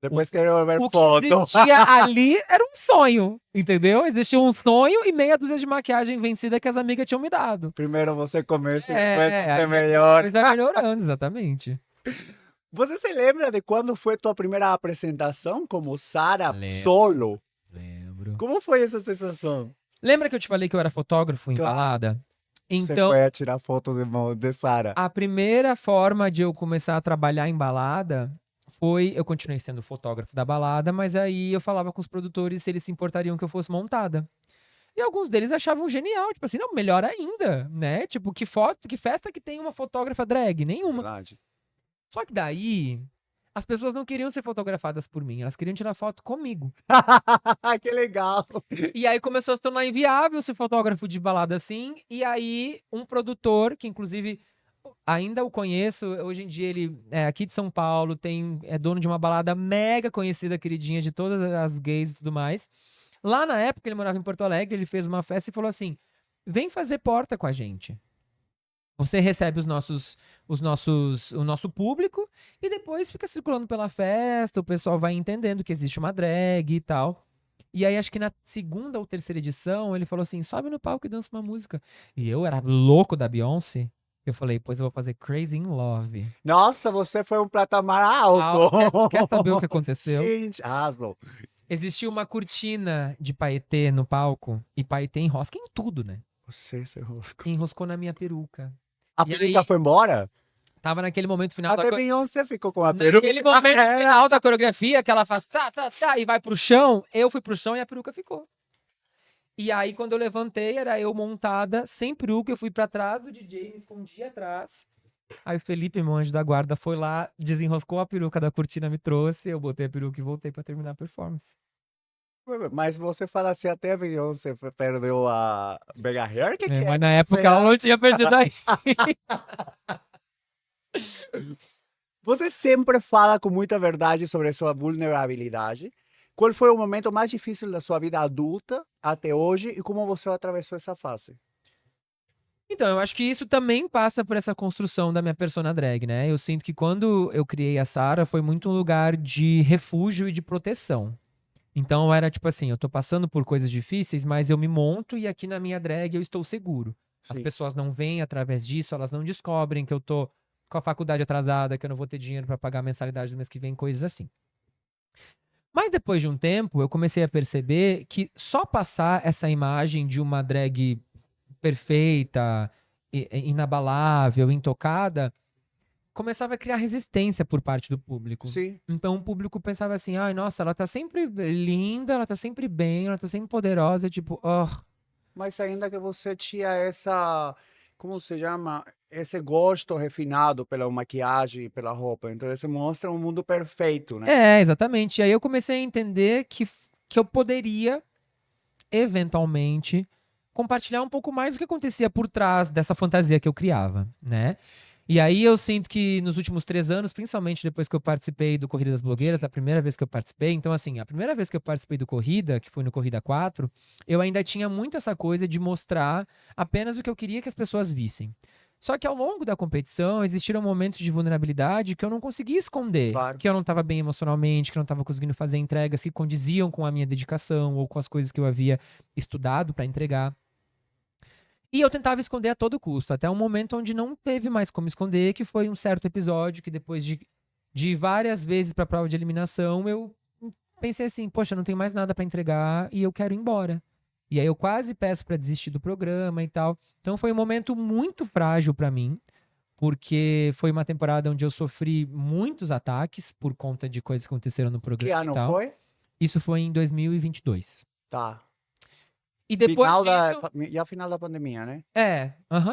Depois quero ver o que foto. existia ali era um sonho, entendeu? Existia um sonho e meia dúzia de maquiagem vencida que as amigas tinham me dado. Primeiro você começa e depois você aí melhor. depois vai melhorando, exatamente. Você se lembra de quando foi tua primeira apresentação como Sarah Lembro. solo? Lembro. Como foi essa sensação? Lembra que eu te falei que eu era fotógrafo em Claro. balada? Você Então, foi a tirar foto de Sarah. a primeira forma de eu começar a trabalhar em balada foi... Eu continuei sendo fotógrafo da balada, mas aí eu falava com os produtores se eles se importariam que eu fosse montada. E alguns deles achavam genial, tipo assim, não, melhor ainda, né? Tipo, que foto, que festa que tem uma fotógrafa drag? Nenhuma. Verdade. Só que daí, as pessoas não queriam ser fotografadas por mim, elas queriam tirar foto comigo. Que legal. E aí começou a se tornar inviável ser fotógrafo de balada assim. E aí, um produtor, que inclusive ainda o conheço, hoje em dia ele é aqui de São Paulo, é dono de uma balada mega conhecida, queridinha de todas as gays e tudo mais. Lá na época ele morava em Porto Alegre, ele fez uma festa e falou assim: vem fazer porta com a gente. Você recebe o nosso público e depois fica circulando pela festa, o pessoal vai entendendo que existe uma drag e tal. E aí, acho que na segunda ou terceira edição, ele falou assim: sobe no palco e dança uma música. E eu era louco da Beyoncé. Eu falei, pois eu vou fazer Crazy in Love. Nossa, você foi um patamar alto. Quer saber o que aconteceu? Gente, arrasou. Existiu uma cortina de paetê no palco. E paetê enrosca em tudo, né? Você se enroscou. Enroscou na minha peruca. A E peruca aí, foi embora? tava naquele momento final Até da Beyoncé ficou com a peruca. naquele momento final da coreografia, que ela faz tá, tá, tá, e vai pro chão, eu fui pro chão e a peruca ficou. E aí, quando eu levantei, era eu montada, sem peruca, eu fui pra trás do DJ, me escondi atrás. Aí o Felipe, meu anjo da guarda, foi lá, desenroscou a peruca da cortina, me trouxe, eu botei a peruca e voltei pra terminar a performance. Mas você fala assim, até a Beyoncé perdeu a Mega Hair? O que É, que mas é? na época ela não tinha perdido aí. Você sempre fala com muita verdade sobre a sua vulnerabilidade. Qual foi o momento mais difícil da sua vida adulta até hoje e como você atravessou essa fase? Então, eu acho que isso também passa por essa construção da minha persona drag, né? Eu sinto que quando eu criei a Sarah foi muito um lugar de refúgio e de proteção. Então era tipo assim, eu tô passando por coisas difíceis, mas eu me monto e aqui na minha drag eu estou seguro. As Sim, pessoas não veem através disso, elas não descobrem que eu tô com a faculdade atrasada, que eu não vou ter dinheiro pra pagar a mensalidade do mês que vem, coisas assim. Mas depois de um tempo, eu comecei a perceber que só passar essa imagem de uma drag perfeita, inabalável, intocada, começava a criar resistência por parte do público. sim. Então o público pensava assim: ai, nossa, ela tá sempre linda, ela tá sempre bem, ela tá sempre poderosa, tipo, oh. Mas ainda que você tinha essa, como se chama? Esse gosto refinado pela maquiagem e pela roupa. Então, você mostra um mundo perfeito, né? É, exatamente. E aí eu comecei a entender que eu poderia, eventualmente, compartilhar um pouco mais do que acontecia por trás dessa fantasia que eu criava, né? E aí eu sinto que nos últimos 3 anos, principalmente depois que eu participei do Corrida das Blogueiras, a primeira vez que eu participei, então assim, a primeira vez que eu participei do Corrida, que foi no Corrida 4, eu ainda tinha muito essa coisa de mostrar apenas o que eu queria que as pessoas vissem. Só que ao longo da competição existiram momentos de vulnerabilidade que eu não conseguia esconder, Claro. que eu não estava bem emocionalmente, que eu não estava conseguindo fazer entregas que condiziam com a minha dedicação ou com as coisas que eu havia estudado para entregar. E eu tentava esconder a todo custo, até um momento onde não teve mais como esconder, que foi um certo episódio que depois de várias vezes para a prova de eliminação, eu pensei assim, poxa, não tenho mais nada para entregar e eu quero ir embora. E aí eu quase peço para desistir do programa e tal. Então foi um momento muito frágil para mim, porque foi uma temporada onde eu sofri muitos ataques por conta de coisas que aconteceram no Que programa e ano tal. foi? Isso foi em 2022. Tá. E depois Final da, disso, e a final da pandemia, né?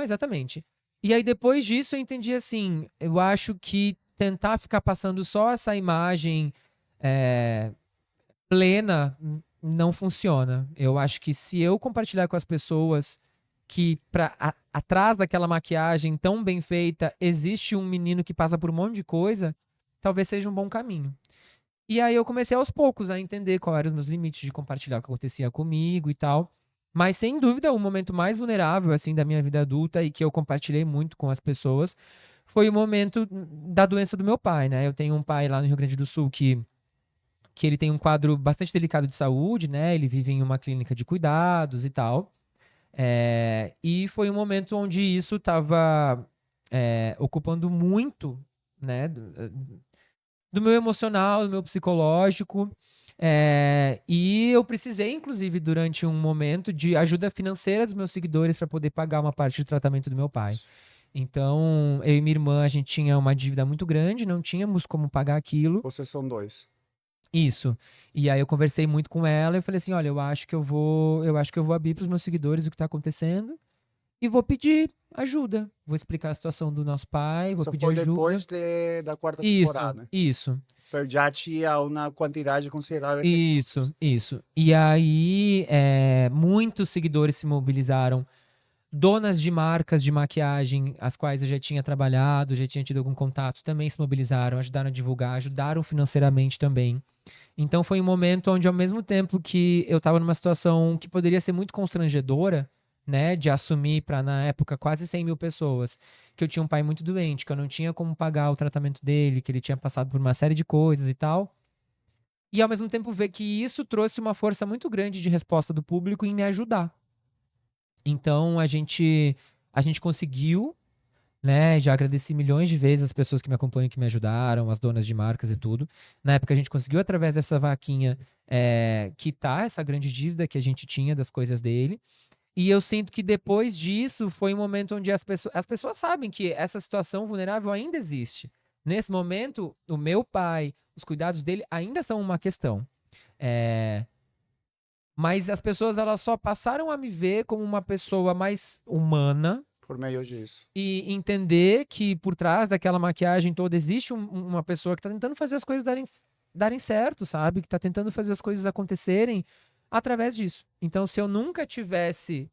exatamente. E aí depois disso eu entendi assim, eu acho que tentar ficar passando só essa imagem é, plena não funciona. Eu acho que se eu compartilhar com as pessoas que atrás daquela maquiagem tão bem feita existe um menino que passa por um monte de coisa, talvez seja um bom caminho. E aí eu comecei aos poucos a entender quais eram os meus limites de compartilhar o que acontecia comigo e tal. Mas sem dúvida, o momento mais vulnerável assim da minha vida adulta e que eu compartilhei muito com as pessoas foi o momento da doença do meu pai, né? Eu tenho um pai lá no Rio Grande do Sul que ele tem um quadro bastante delicado de saúde, né? Ele vive em uma clínica de cuidados e tal. E foi um momento onde isso estava ocupando muito, né? Do meu emocional, do meu psicológico. E eu precisei, inclusive, durante um momento, de ajuda financeira dos meus seguidores para poder pagar uma parte do tratamento do meu pai. Então, eu e minha irmã, a gente tinha uma dívida muito grande, não tínhamos como pagar aquilo. Vocês são dois. Isso. E aí eu conversei muito com ela e falei assim, olha, eu acho que eu vou abrir para os meus seguidores o que está acontecendo e vou pedir ajuda. Vou explicar a situação do nosso pai, vou Isso pedir foi ajuda. depois da quarta Isso, temporada. isso. Então já tinha uma quantidade considerável de seguidores. Isso. E aí, muitos seguidores se mobilizaram Donas de marcas de maquiagem, as quais eu já tinha trabalhado, já tinha tido algum contato, também se mobilizaram, ajudaram a divulgar, ajudaram financeiramente também. Então foi um momento onde, ao mesmo tempo que eu estava numa situação que poderia ser muito constrangedora, né, de assumir para, na época, quase 100 mil pessoas, que eu tinha um pai muito doente, que eu não tinha como pagar o tratamento dele, que ele tinha passado por uma série de coisas e tal. E, ao mesmo tempo, ver que isso trouxe uma força muito grande de resposta do público em me ajudar. Então, a gente conseguiu, né? Já agradeci milhões de vezes as pessoas que me acompanham, que me ajudaram, as donas de marcas e tudo. Na época a gente conseguiu, através dessa vaquinha, quitar essa grande dívida que a gente tinha das coisas dele. E eu sinto que depois disso foi um momento onde as pessoas sabem que essa situação vulnerável ainda existe. Nesse momento, o meu pai, os cuidados dele ainda são uma questão. É, mas as pessoas elas só passaram a me ver como uma pessoa mais humana, Por meio disso. e entender que por trás daquela maquiagem toda existe uma pessoa que tá tentando fazer as coisas darem certo, sabe? Que tá tentando fazer as coisas acontecerem através disso. Então, se eu nunca tivesse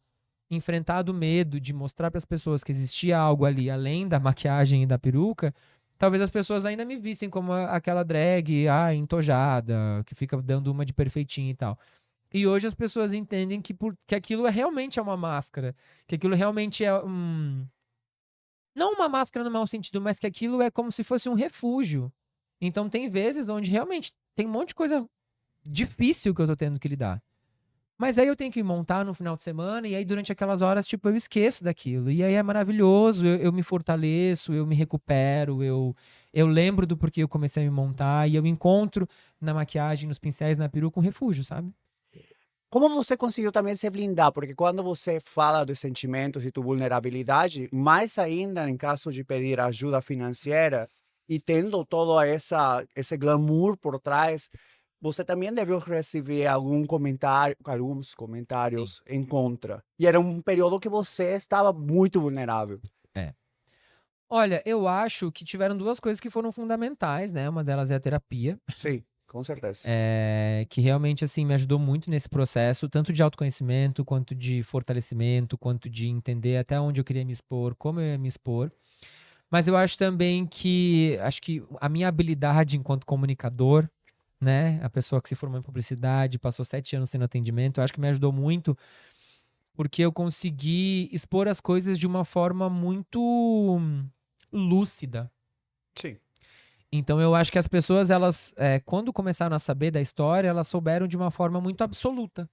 enfrentado o medo de mostrar para as pessoas que existia algo ali além da maquiagem e da peruca, talvez as pessoas ainda me vissem como aquela drag, entojada, que fica dando uma de perfeitinha e tal. E hoje as pessoas entendem que aquilo realmente é uma máscara, que aquilo realmente é não uma máscara no mau sentido, mas que aquilo é como se fosse um refúgio. Então tem vezes onde realmente tem um monte de coisa difícil que eu tô tendo que lidar. Mas aí eu tenho que montar no final de semana, e aí durante aquelas horas, tipo, eu esqueço daquilo. E aí é maravilhoso, eu me fortaleço, eu me recupero, eu lembro do porquê eu comecei a me montar, e eu encontro na maquiagem, nos pincéis, na peruca, um refúgio, sabe? Como você conseguiu também se blindar? Porque quando você fala dos sentimentos e tua vulnerabilidade, mais ainda em caso de pedir ajuda financeira e tendo todo esse glamour por trás, você também deve receber alguns Sim. comentários em contra. E era um período que você estava muito vulnerável. É. Olha, eu acho que tiveram duas coisas que foram fundamentais, né? Uma delas é a terapia, Sim, com certeza. que realmente, assim, me ajudou muito nesse processo, tanto de autoconhecimento, quanto de fortalecimento, quanto de entender até onde eu queria me expor, como eu ia me expor. Mas eu acho que a minha habilidade enquanto comunicador, né? A pessoa que se formou em publicidade, passou 7 anos tendo atendimento, eu acho que me ajudou muito, porque eu consegui expor as coisas de uma forma muito lúcida. Sim. Então eu acho que as pessoas, elas, quando começaram a saber da história, elas souberam de uma forma muito absoluta.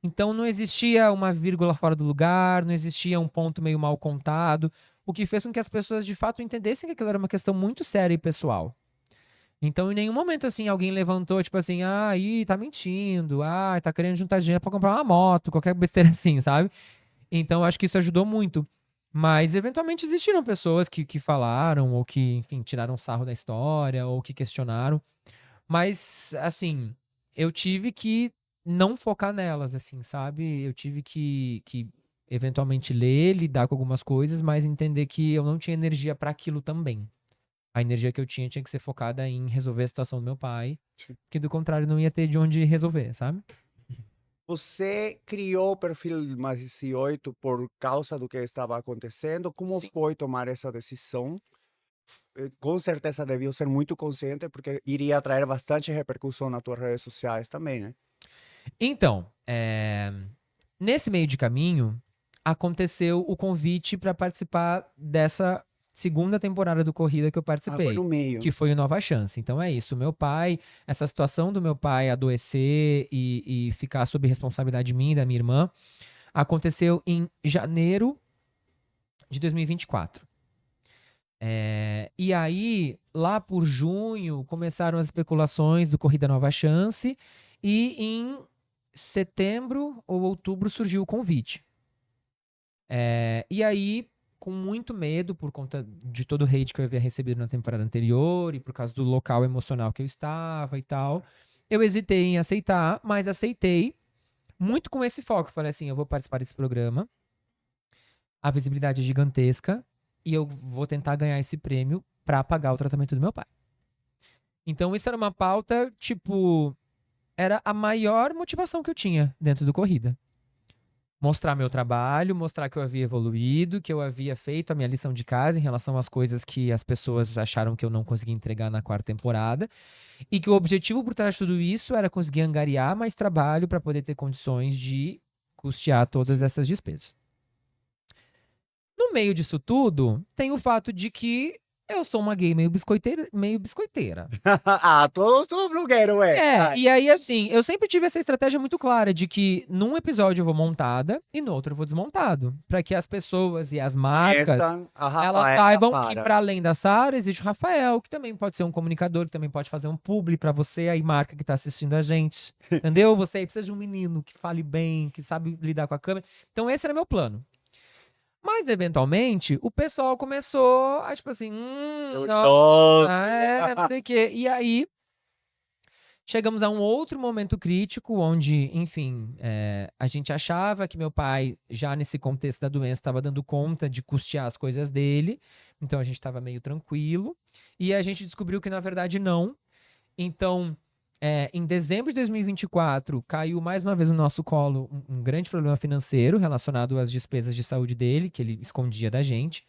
Então não existia uma vírgula fora do lugar, não existia um ponto meio mal contado, o que fez com que as pessoas de fato entendessem que aquilo era uma questão muito séria e pessoal. Então em nenhum momento assim alguém levantou tipo assim, ih, tá mentindo, tá querendo juntar dinheiro pra comprar uma moto, qualquer besteira assim, sabe? Então eu acho que isso ajudou muito. Mas eventualmente existiram pessoas que falaram, ou que, enfim, tiraram sarro da história, ou que questionaram. Mas, assim, eu tive que não focar nelas, assim, sabe? Eu tive que eventualmente ler, lidar com algumas coisas, mas entender que eu não tinha energia para aquilo também. A energia que eu tinha que ser focada em resolver a situação do meu pai, Sim. que do contrário não ia ter de onde resolver, sabe? Você criou o perfil Mais 18 por causa do que estava acontecendo? Como Sim. foi tomar essa decisão? Com certeza deviam ser muito consciente, porque iria trazer bastante repercussão nas tuas redes sociais também, né? Então, nesse meio de caminho, aconteceu o convite para participar dessa segunda temporada do Corrida que eu Ah, foi no participei, meio. que foi o Nova Chance. Então é isso, meu pai, essa situação do meu pai adoecer e ficar sob responsabilidade minha e da minha irmã, aconteceu em janeiro de 2024. E aí, lá por junho, começaram as especulações do Corrida Nova Chance, e em setembro ou outubro surgiu o convite. E aí, com muito medo por conta de todo o hate que eu havia recebido na temporada anterior e por causa do local emocional que eu estava e tal, eu hesitei em aceitar, mas aceitei muito com esse foco. Falei assim: eu vou participar desse programa, a visibilidade é gigantesca e eu vou tentar ganhar esse prêmio para pagar o tratamento do meu pai. Então, isso era uma pauta, tipo, era a maior motivação que eu tinha dentro do Corrida. mostrar meu trabalho, mostrar que eu havia evoluído, que eu havia feito a minha lição de casa em relação às coisas que as pessoas acharam que eu não conseguia entregar na quarta temporada, e que o objetivo por trás de tudo isso era conseguir angariar mais trabalho para poder ter condições de custear todas essas despesas. No meio disso tudo, tem o fato de que eu sou uma gay meio biscoiteira, meio biscoiteira. Ah, todo blogueiro é. Ai. E aí, assim, eu sempre tive essa estratégia muito clara de que num episódio eu vou montada e no outro eu vou desmontado. Pra que as pessoas e as marcas, Esta, a elas Rafaela saibam que para. pra além da Sarah existe o Rafael, que também pode ser um comunicador, que também pode fazer um publi pra você aí, marca que tá assistindo a gente. Entendeu? Você aí precisa de um menino que fale bem, que sabe lidar com a câmera. Então esse era meu plano. Mas, eventualmente, o pessoal começou a, tipo assim, Gostoso. não sei o quê. E aí, chegamos a um outro momento crítico, onde, enfim, a gente achava que meu pai, já nesse contexto da doença, estava dando conta de custear as coisas dele. Então, a gente estava meio tranquilo. E a gente descobriu que, na verdade, não. Então, em dezembro de 2024, caiu mais uma vez no nosso colo um grande problema financeiro relacionado às despesas de saúde dele, que ele escondia da gente.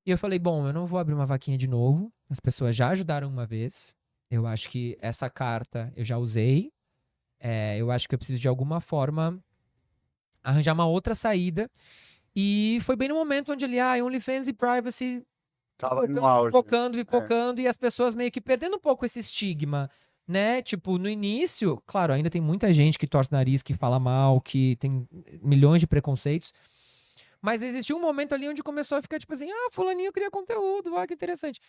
E eu falei, bom, eu não vou abrir uma vaquinha de novo. As pessoas já ajudaram uma vez. Eu acho que essa carta eu já usei. Eu acho que eu preciso de alguma forma arranjar uma outra saída. E foi bem no momento onde ele, OnlyFans e Privacy Tava no auge. É. pipocando, e as pessoas meio que perdendo um pouco esse estigma, né? Tipo, no início, claro, ainda tem muita gente que torce o nariz, que fala mal, que tem milhões de preconceitos, mas existiu um momento ali onde começou a ficar tipo assim, fulaninho cria conteúdo, que interessante.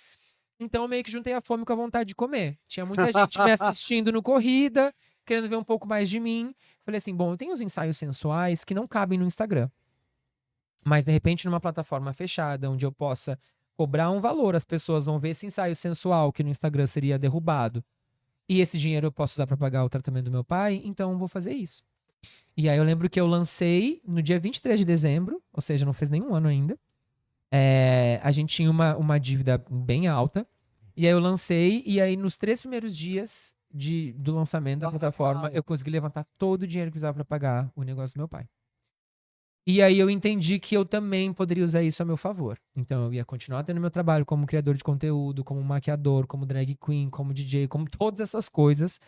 Então eu meio que juntei a fome com a vontade de comer. Tinha muita gente me assistindo no Corrida, querendo ver um pouco mais de mim. Falei assim, bom, eu tenho os ensaios sensuais que não cabem no Instagram. Mas, de repente, numa plataforma fechada, onde eu possa cobrar um valor, as pessoas vão ver esse ensaio sensual que no Instagram seria derrubado. E esse dinheiro eu posso usar para pagar o tratamento do meu pai, então eu vou fazer isso. E aí eu lembro que eu lancei no dia 23 de dezembro, ou seja, não fez nenhum ano ainda. A gente tinha uma dívida bem alta. E aí eu lancei, e aí nos 3 primeiros dias do lançamento da plataforma, eu consegui levantar todo o dinheiro que precisava para pagar o negócio do meu pai. E aí eu entendi que eu também poderia usar isso a meu favor. Então eu ia continuar tendo meu trabalho como criador de conteúdo, como maquiador, como drag queen, como DJ, como todas essas coisas,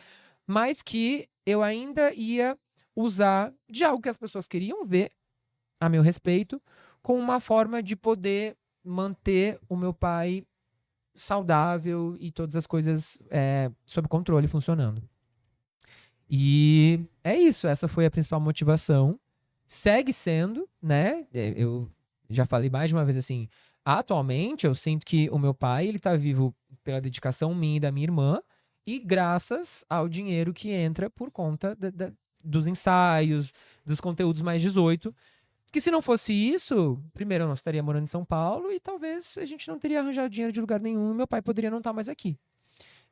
mas que eu ainda ia usar de algo que as pessoas queriam ver a meu respeito, com uma forma de poder manter o meu pai saudável e todas as coisas sob controle funcionando. E é isso, essa foi a principal motivação. Segue sendo, né? Eu já falei mais de uma vez assim, atualmente eu sinto que o meu pai, ele tá vivo pela dedicação minha e da minha irmã, e graças ao dinheiro que entra por conta dos ensaios, dos conteúdos mais 18. Que se não fosse isso, primeiro eu não estaria morando em São Paulo e talvez a gente não teria arranjado dinheiro de lugar nenhum e meu pai poderia não estar mais aqui.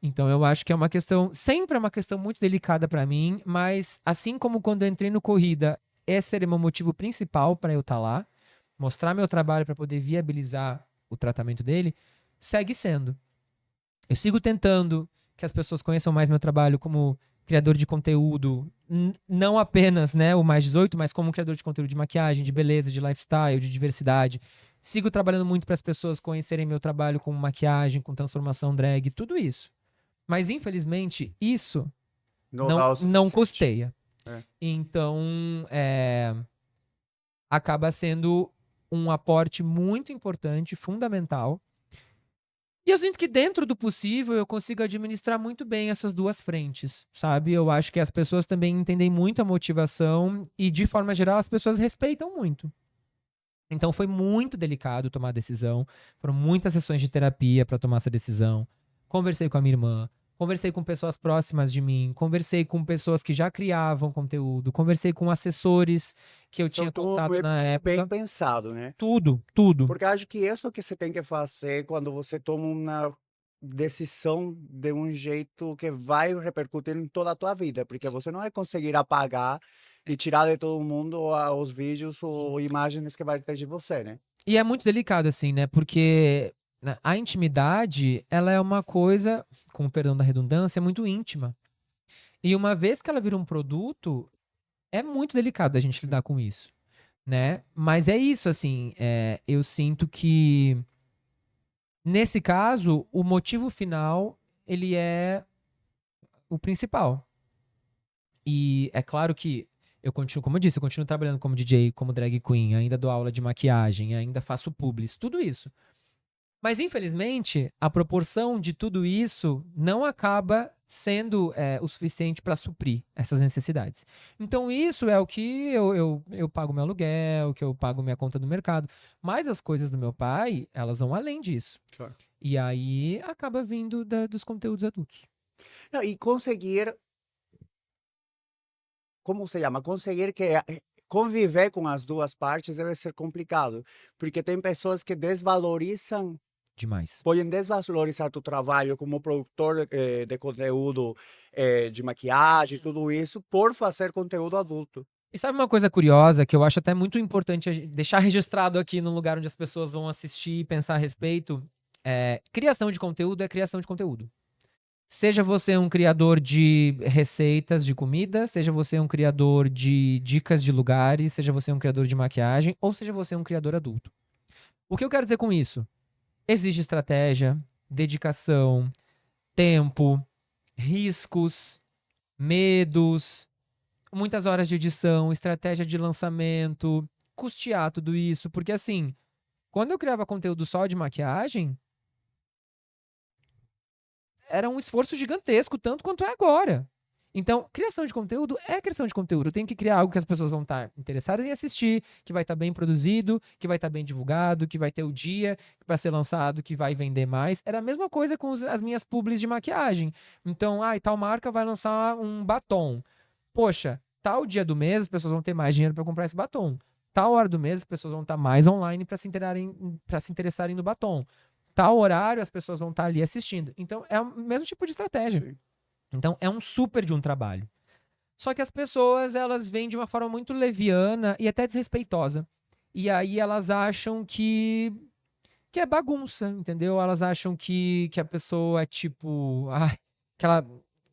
Então eu acho que é uma questão, sempre é uma questão muito delicada para mim, mas assim como quando eu entrei no Corrida, esse era o meu motivo principal para eu estar lá, mostrar meu trabalho para poder viabilizar o tratamento dele, segue sendo. Eu sigo tentando que as pessoas conheçam mais meu trabalho como criador de conteúdo, não apenas, né, o mais 18, mas como criador de conteúdo de maquiagem, de beleza, de lifestyle, de diversidade. Sigo trabalhando muito para as pessoas conhecerem meu trabalho com maquiagem, com transformação drag, tudo isso. Mas, infelizmente, isso Não dá o não suficiente. custeia. É. Então, acaba sendo um aporte muito importante, fundamental. E eu sinto que dentro do possível eu consigo administrar muito bem essas duas frentes, sabe? Eu acho que as pessoas também entendem muito a motivação e, de forma geral, as pessoas respeitam muito. Então foi muito delicado tomar a decisão. Foram muitas sessões de terapia para tomar essa decisão. Conversei com a minha irmã, conversei com pessoas próximas de mim, conversei com pessoas que já criavam conteúdo, conversei com assessores que eu tinha Então, contato tudo na é bem época. pensado, né? Tudo, tudo. Porque acho que isso que você tem que fazer quando você toma uma decisão de um jeito que vai repercutir em toda a tua vida, porque você não vai conseguir apagar e tirar de todo mundo os vídeos ou imagens que vai ter de você, né? E é muito delicado, assim, né? Porque a intimidade, ela é uma coisa, com o perdão da redundância, muito íntima. E uma vez que ela vira um produto, é muito delicado a gente lidar com isso. né? Mas é isso, assim, eu sinto que, nesse caso, o motivo final, ele é o principal. E é claro que eu continuo, como eu disse, eu continuo trabalhando como DJ, como drag queen, ainda dou aula de maquiagem, ainda faço publis, tudo isso. Mas, infelizmente, a proporção de tudo isso não acaba sendo o suficiente para suprir essas necessidades. Então, isso é o que eu pago meu aluguel, que eu pago minha conta do mercado. Mas as coisas do meu pai, elas vão além disso. Claro. E aí acaba vindo dos conteúdos adultos. Não, e conseguir, como se chama? Conseguir que conviver com as duas partes deve ser complicado, porque tem pessoas que desvalorizam, Demais. podem desvalorizar tu trabalho como produtor de conteúdo de maquiagem, tudo isso, por fazer conteúdo adulto. E sabe uma coisa curiosa que eu acho até muito importante deixar registrado aqui num lugar onde as pessoas vão assistir e pensar a respeito? Criação de conteúdo é criação de conteúdo. Seja você um criador de receitas de comida, seja você um criador de dicas de lugares, seja você um criador de maquiagem, ou seja você um criador adulto. O que eu quero dizer com isso? Exige estratégia, dedicação, tempo, riscos, medos, muitas horas de edição, estratégia de lançamento, custear tudo isso, porque assim, quando eu criava conteúdo só de maquiagem, era um esforço gigantesco, tanto quanto é agora. Então, criação de conteúdo é criação de conteúdo. Eu tenho que criar algo que as pessoas vão estar interessadas em assistir, que vai estar bem produzido, que vai estar bem divulgado, que vai ter o dia para ser lançado, que vai vender mais. Era a mesma coisa com as minhas publis de maquiagem. Então, tal marca vai lançar um batom. Poxa, tal dia do mês as pessoas vão ter mais dinheiro para comprar esse batom. Tal hora do mês as pessoas vão estar mais online para se interessarem no batom. Tal horário as pessoas vão estar ali assistindo. Então, é o mesmo tipo de estratégia. Sim. Então, é um super de um trabalho. Só que as pessoas, elas vêm de uma forma muito leviana e até desrespeitosa. E aí elas acham que é bagunça, entendeu? Elas acham que a pessoa é tipo,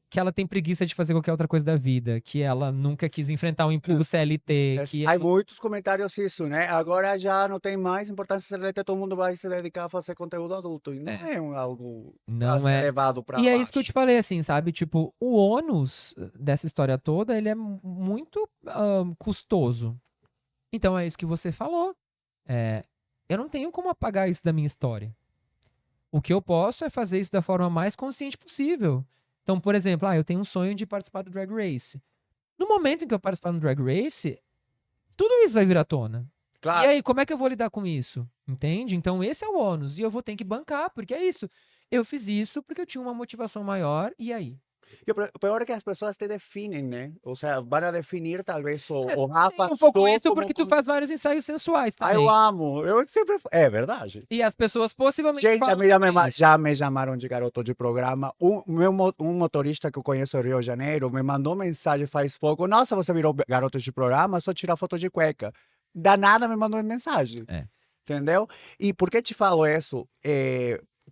que ela tem preguiça de fazer qualquer outra coisa da vida, que ela nunca quis enfrentar um emprego CLT, que Há muitos comentários isso, né? Agora já não tem mais importância CLT, todo mundo vai se dedicar a fazer conteúdo adulto. E não é algo a não ser é. levado para E é isso que eu te baixo. falei, assim, sabe? Tipo, o ônus dessa história toda, ele é muito custoso. Então é isso que você falou. É, eu não tenho como apagar isso da minha história. O que eu posso é fazer isso da forma mais consciente possível. Então, por exemplo, eu tenho um sonho de participar do Drag Race. No momento em que eu participar do Drag Race, tudo isso vai vir à tona. E Claro. aí, como é que eu vou lidar com isso? Entende? Então, esse é o ônus. E eu vou ter que bancar, porque é isso. Eu fiz isso porque eu tinha uma motivação maior, e aí? E o pior é que as pessoas te definem, né? Ou seja, vão a definir talvez o Tem Rafa um pouco só isso como. porque tu faz vários ensaios sensuais Ah, eu também. amo. Eu sempre. É verdade. E as pessoas possivelmente Gente, a falam mim sobre isso. já me chamaram de garoto de programa. Um motorista que eu conheço no Rio de Janeiro me mandou mensagem faz pouco. Nossa, você virou garoto de programa, só tirar foto de cueca. Danada me mandou mensagem. É. Entendeu? E por que te falo isso?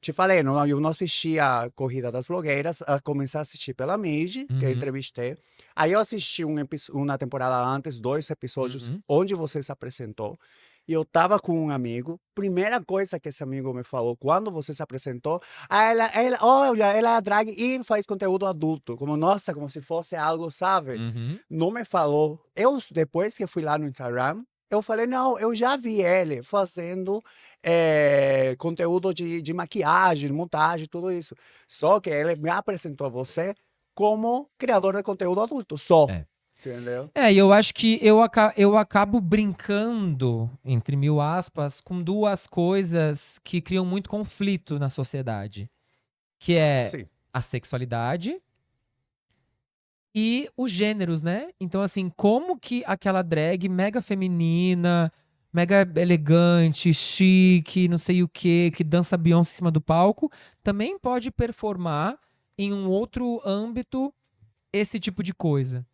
Te falei, não, eu não assisti a Corrida das Blogueiras, comecei a assistir pela Miji, que eu Uhum, entrevistei. Aí eu assisti uma temporada antes, 2 episódios, uhum. onde você se apresentou. E eu tava com um amigo. Primeira coisa que esse amigo me falou, quando você se apresentou, olha, ela é drag e faz conteúdo adulto. Como, nossa, como se fosse algo, sabe? Uhum. Não me falou. Eu, depois que fui lá no Instagram, eu falei, não, eu já vi ele fazendo conteúdo de maquiagem, montagem, tudo isso. Só que ele me apresentou a você como criador de conteúdo adulto, só. É. Entendeu? E eu acho que eu acabo brincando, entre mil aspas, com duas coisas que criam muito conflito na sociedade. Que é Sim. a sexualidade e os gêneros, né? Então, assim, como que aquela drag mega feminina, mega elegante, chique, não sei o quê, que dança Beyoncé em cima do palco, também pode performar em um outro âmbito esse tipo de coisa.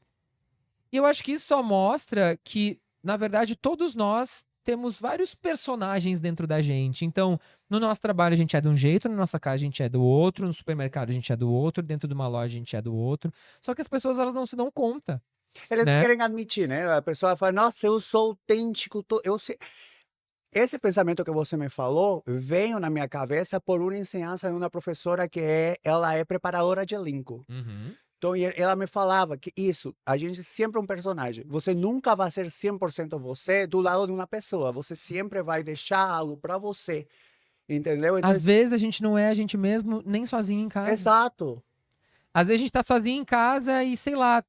E eu acho que isso só mostra que, na verdade, todos nós temos vários personagens dentro da gente. Então, no nosso trabalho a gente é de um jeito, na nossa casa a gente é do outro, no supermercado a gente é do outro, dentro de uma loja a gente é do outro. Só que as pessoas elas não se dão conta. Eles não né? querem admitir, né? A pessoa fala, nossa, eu sou autêntico, eu sei. Esse pensamento que você me falou veio na minha cabeça por uma ensinança de uma professora ela é preparadora de elenco. Uhum. Então, ela me falava que isso, a gente sempre é um personagem. Você nunca vai ser 100% você do lado de uma pessoa. Você sempre vai deixar algo para você, entendeu? Então, Às vezes a gente não é a gente mesmo nem sozinho em casa. exato. Às vezes a gente tá sozinho em casa e, sei lá,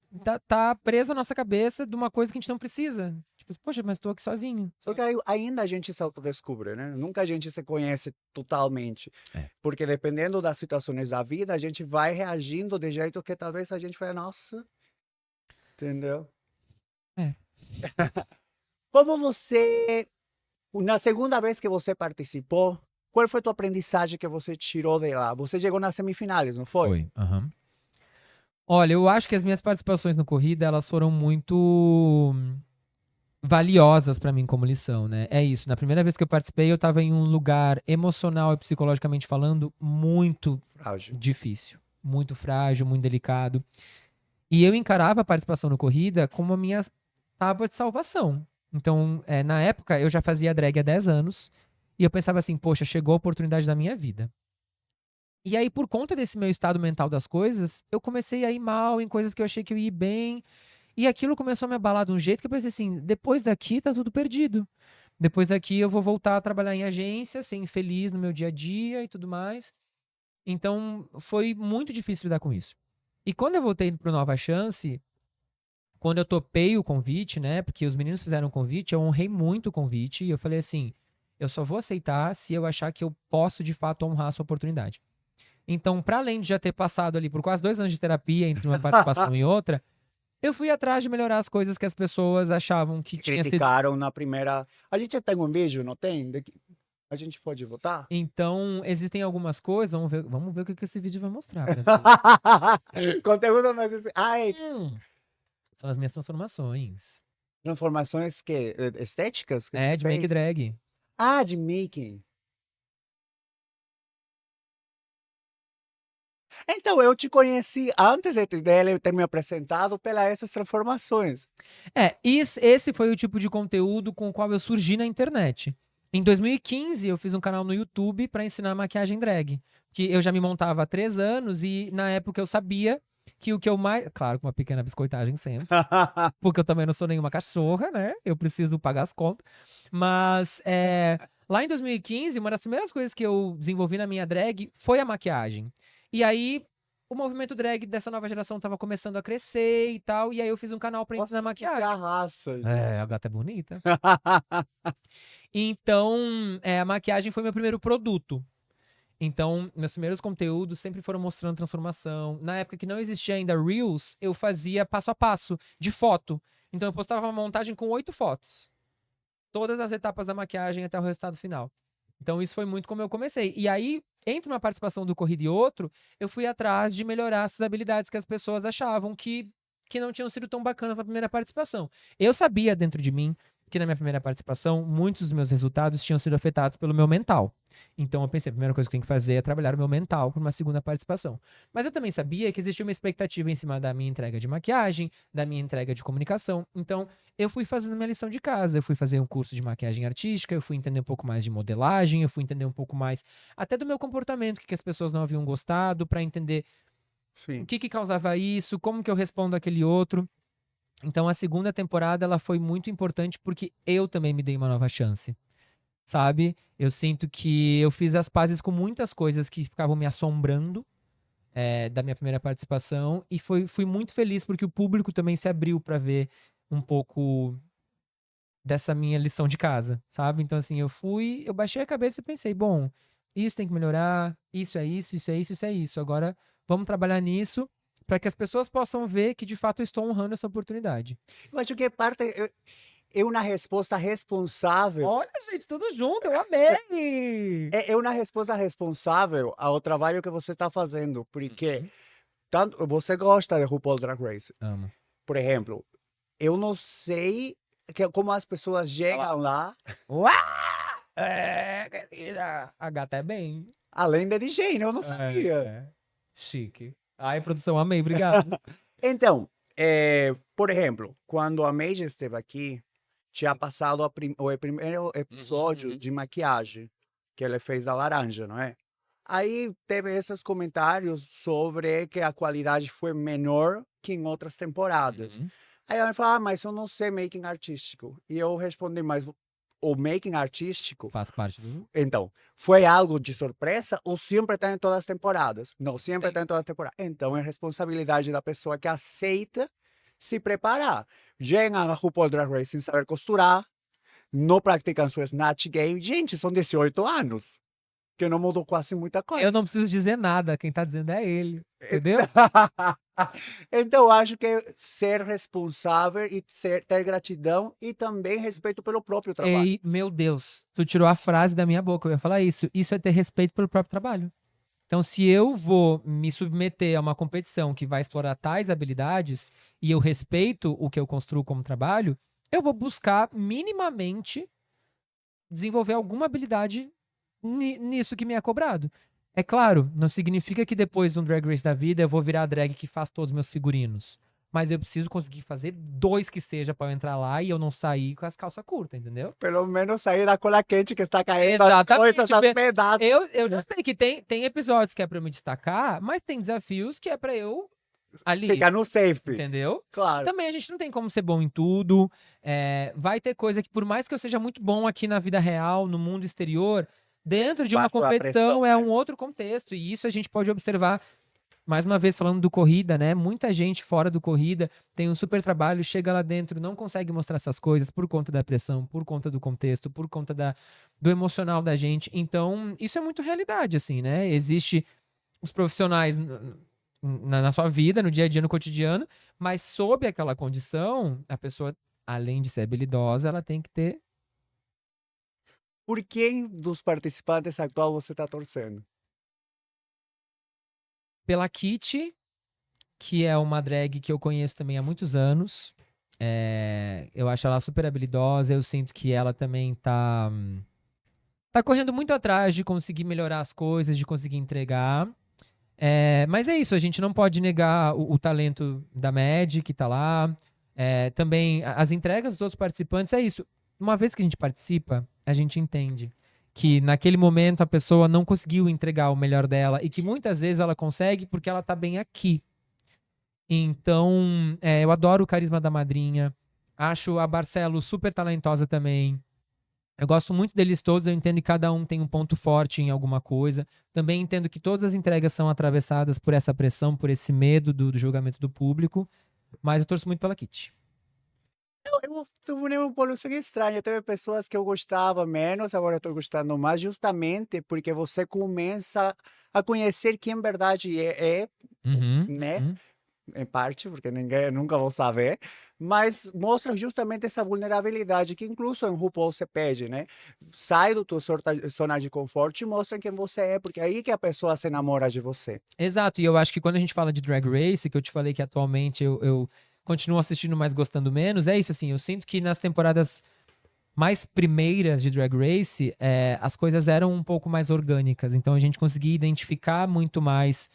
tá preso na nossa cabeça de uma coisa que a gente não precisa. Tipo, poxa, mas tô aqui sozinho. Porque aí, ainda a gente se autodescobre, né? Nunca a gente se conhece totalmente. É. Porque dependendo das situações da vida, a gente vai reagindo de jeito que talvez a gente fale, nossa, entendeu? É. Como você, na segunda vez que você participou, qual foi a tua aprendizagem que você tirou de lá? Você chegou nas semifinais, não foi? Foi. Aham. Olha, eu acho que as minhas participações no corrida, elas foram muito valiosas pra mim como lição, né? É isso. Na primeira vez que eu participei, eu tava em um lugar emocional e psicologicamente falando muito Frágil. difícil, muito frágil, muito delicado. E eu encarava a participação no corrida como a minha tábua de salvação. Então, na época, eu já fazia drag há 10 anos e eu pensava assim, poxa, chegou a oportunidade da minha vida. E aí, por conta desse meu estado mental das coisas, eu comecei a ir mal em coisas que eu achei que eu ia ir bem. E aquilo começou a me abalar de um jeito que eu pensei assim: depois daqui tá tudo perdido. Depois daqui eu vou voltar a trabalhar em agência, ser infeliz no meu dia a dia e tudo mais. Então foi muito difícil lidar com isso. E quando eu voltei pro Nova Chance, quando eu topei o convite, né? Porque os meninos fizeram o convite, eu honrei muito o convite e eu falei assim: eu só vou aceitar se eu achar que eu posso de fato honrar essa oportunidade. Então, para além de já ter passado ali por quase 2 anos de terapia entre uma participação e outra, eu fui atrás de melhorar as coisas que as pessoas achavam que tinha sido. Criticaram na primeira. A gente tem um vídeo, não tem? A gente pode votar? Então, existem algumas coisas. Vamos ver o que esse vídeo vai mostrar, Brasil. Conteúdo mais. Ai, Hum, São as minhas transformações. transformações que estéticas que você De make fez? drag. Ah, de making. Então, eu te conheci antes dele ter me apresentado pelas essas transformações. Esse foi o tipo de conteúdo com o qual eu surgi na internet. Em 2015, eu fiz um canal no YouTube para ensinar maquiagem drag. Que eu já me montava há 3 anos e na época eu sabia que o que eu mais. Claro, com uma pequena biscoitagem sempre. Porque eu também não sou nenhuma cachorra, né? Eu preciso pagar as contas. Mas lá em 2015, uma das primeiras coisas que eu desenvolvi na minha drag foi a maquiagem. E aí, o movimento drag dessa nova geração tava começando a crescer e tal. E aí eu fiz um canal pra ensinar Nossa, que você maquiagem. arrasa, A gata é bonita. Então, a maquiagem foi meu primeiro produto. Então, meus primeiros conteúdos sempre foram mostrando transformação. Na época que não existia ainda Reels, eu fazia passo a passo de foto. Então, eu postava uma montagem com 8 fotos. Todas as etapas da maquiagem até o resultado final. Então, isso foi muito como eu comecei. E aí, entre uma participação do Corrida e outro, eu fui atrás de melhorar essas habilidades que as pessoas achavam que não tinham sido tão bacanas na primeira participação. Eu sabia dentro de mim que na minha primeira participação, muitos dos meus resultados tinham sido afetados pelo meu mental. Então eu pensei, a primeira coisa que eu tenho que fazer é trabalhar o meu mental para uma segunda participação. Mas eu também sabia que existia uma expectativa em cima da minha entrega de maquiagem, da minha entrega de comunicação. Então eu fui fazendo minha lição de casa, eu fui fazer um curso de maquiagem artística, eu fui entender um pouco mais de modelagem, eu fui entender um pouco mais até do meu comportamento, o que as pessoas não haviam gostado, para entender Sim. o que causava isso, como que eu respondo aquele outro. Então a segunda temporada ela foi muito importante porque eu também me dei uma nova chance, sabe? Eu sinto que eu fiz as pazes com muitas coisas que ficavam me assombrando da minha primeira participação e fui muito feliz porque o público também se abriu para ver um pouco dessa minha lição de casa, sabe? Então assim, eu baixei a cabeça e pensei, bom, isso tem que melhorar, isso é isso, isso é isso, isso é isso. Agora vamos trabalhar nisso para que as pessoas possam ver que de fato eu estou honrando essa oportunidade. Eu acho que parte é uma resposta responsável. Olha, gente, tudo junto, eu amei! É uma resposta responsável ao trabalho que você está fazendo, porque Uhum. tanto você gosta de RuPaul Drag Race. Amo. Por exemplo, eu não sei como as pessoas chegam lá, Uau! Querida, a gata é bem. além de DJ, né? Eu não sabia. Chique. Ai, produção, amei, obrigado. Então, Por exemplo, quando a Meiji esteve aqui, tinha passado o primeiro episódio de maquiagem que ele fez da laranja, não é? Aí teve esses comentários sobre que a qualidade foi menor que em outras temporadas. Uhum. Aí ela falou, mas eu não sei making artístico. E eu respondi, mas o making artístico, Faz parte do... então, foi algo de surpresa ou sempre está em todas as temporadas? Não, sempre está em todas as temporadas. Então, é responsabilidade da pessoa que aceita se preparar. Chegam a RuPaul Drag Race sem saber costurar, não praticam seu Snatch Game. Gente, são 18 anos, que não mudou quase muita coisa. Eu não preciso dizer nada, quem tá dizendo é ele, entendeu? Então, eu acho que ser responsável e ter gratidão e também respeito pelo próprio trabalho. Ei, meu Deus, tu tirou a frase da minha boca, eu ia falar isso. Isso é ter respeito pelo próprio trabalho. Então, se eu vou me submeter a uma competição que vai explorar tais habilidades e eu respeito o que eu construo como trabalho, eu vou buscar minimamente desenvolver alguma habilidade nisso que me é cobrado. É claro, não significa que depois de um Drag Race da vida eu vou virar a drag que faz todos os meus figurinos. Mas eu preciso conseguir fazer 2 que seja pra eu entrar lá e eu não sair com as calças curtas, entendeu? Pelo menos sair da cola quente que está caindo Exatamente, as coisas, as pedaços. Eu já sei que tem episódios que é pra eu me destacar, mas tem desafios que é pra eu ali, Ficar no safe. entendeu? Claro. Também a gente não tem como ser bom em tudo. Vai ter coisa que, por mais que eu seja muito bom aqui na vida real, no mundo exterior, dentro de uma Baixo a competição pressão, é né? um outro contexto. E isso a gente pode observar, mais uma vez falando do corrida, né? Muita gente fora do corrida tem um super trabalho, chega lá dentro, não consegue mostrar essas coisas por conta da pressão, por conta do contexto, por conta do emocional da gente. Então, isso é muito realidade, assim, né? Existe os profissionais na sua vida, no dia a dia, no cotidiano, mas sob aquela condição, a pessoa, além de ser habilidosa, ela tem que ter. Por quem dos participantes atual você está torcendo? Pela Kitty, que é uma drag que eu conheço também há muitos anos. Eu acho ela super habilidosa, eu sinto que ela também tá correndo muito atrás de conseguir melhorar as coisas, de conseguir entregar. Mas é isso, a gente não pode negar o talento da Mad, que tá lá. Também as entregas dos outros participantes, é isso. Uma vez que a gente participa, a gente entende que naquele momento a pessoa não conseguiu entregar o melhor dela e que muitas vezes ela consegue porque ela tá bem aqui. Então, eu adoro o carisma da madrinha. Acho a Barcelo super talentosa também. Eu gosto muito deles todos, eu entendo que cada um tem um ponto forte em alguma coisa. Também entendo que todas as entregas são atravessadas por essa pressão, por esse medo do julgamento do público. Mas eu torço muito pela Kitty. Eu tive uma evolução estranha. Teve pessoas que eu gostava menos, agora eu estou gostando mais, justamente porque você começa a conhecer quem em verdade né? Uhum. Em parte, porque ninguém nunca vai saber, mas mostra justamente essa vulnerabilidade que incluso em RuPaul você pede, né? Sai do tua zona de conforto e mostra quem você é, porque é aí que a pessoa se enamora de você. Exato, e eu acho que quando a gente fala de Drag Race, que eu te falei que atualmente eu continuo assistindo, mas gostando menos, é isso, assim, eu sinto que nas temporadas mais primeiras de Drag Race, as coisas eram um pouco mais orgânicas, então a gente conseguia identificar muito mais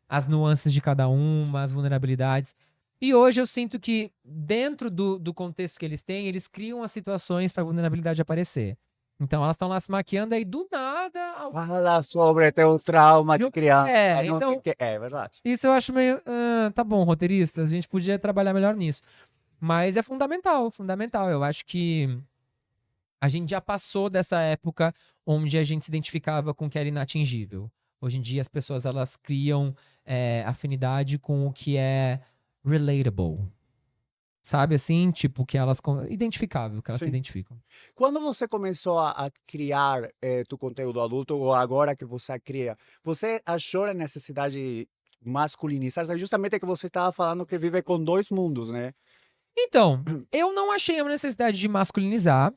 as nuances de cada uma, as vulnerabilidades. E hoje eu sinto que, dentro do contexto que eles têm, eles criam as situações para a vulnerabilidade aparecer. Então elas estão lá se maquiando aí do nada. Fala sobre teu trauma de criança, não sei Então o que. É verdade. isso eu acho meio. Tá bom, roteiristas, a gente podia trabalhar melhor nisso. Mas é fundamental, fundamental. Eu acho que a gente já passou dessa época onde a gente se identificava com o que era inatingível. Hoje em dia as pessoas elas criam afinidade com o que é relatable. Sabe assim? Tipo, que elas. Identificável, que elas se Sim. identificam. Quando você começou a criar tu conteúdo adulto, ou agora que você cria, você achou a necessidade de masculinizar? Justamente que você estava falando que vive com dois mundos, né? Então, eu não achei a necessidade de masculinizar,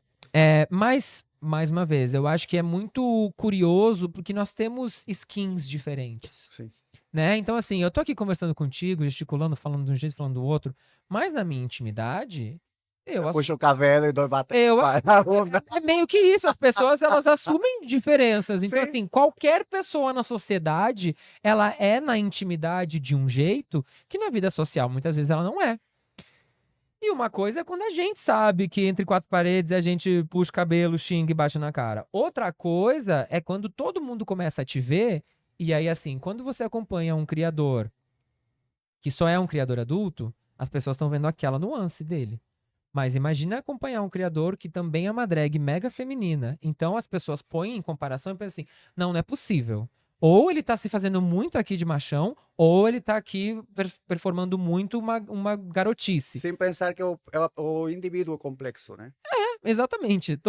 mas, mais uma vez, eu acho que é muito curioso porque nós temos skins diferentes, Sim. né? Então, assim, eu tô aqui conversando contigo, gesticulando, falando de um jeito, falando do outro, mas na minha intimidade, eu Puxa o cabelo e dois batem eu- na bunda. é meio que isso, as pessoas elas assumem diferenças. Então, Sim. assim, qualquer pessoa na sociedade, ela é na intimidade de um jeito que na vida social muitas vezes ela não é. E uma coisa é quando a gente sabe que entre quatro paredes a gente puxa o cabelo, xinga e bate na cara. Outra coisa é quando todo mundo começa a te ver, e aí assim, quando você acompanha um criador que só é um criador adulto, as pessoas estão vendo aquela nuance dele. Mas imagina acompanhar um criador que também é uma drag mega feminina. Então as pessoas põem em comparação e pensam assim, não, não é possível. Ou ele tá se fazendo muito aqui de machão, ou ele tá aqui performando muito uma garotice. Sem pensar que o indivíduo é complexo, né? Exatamente.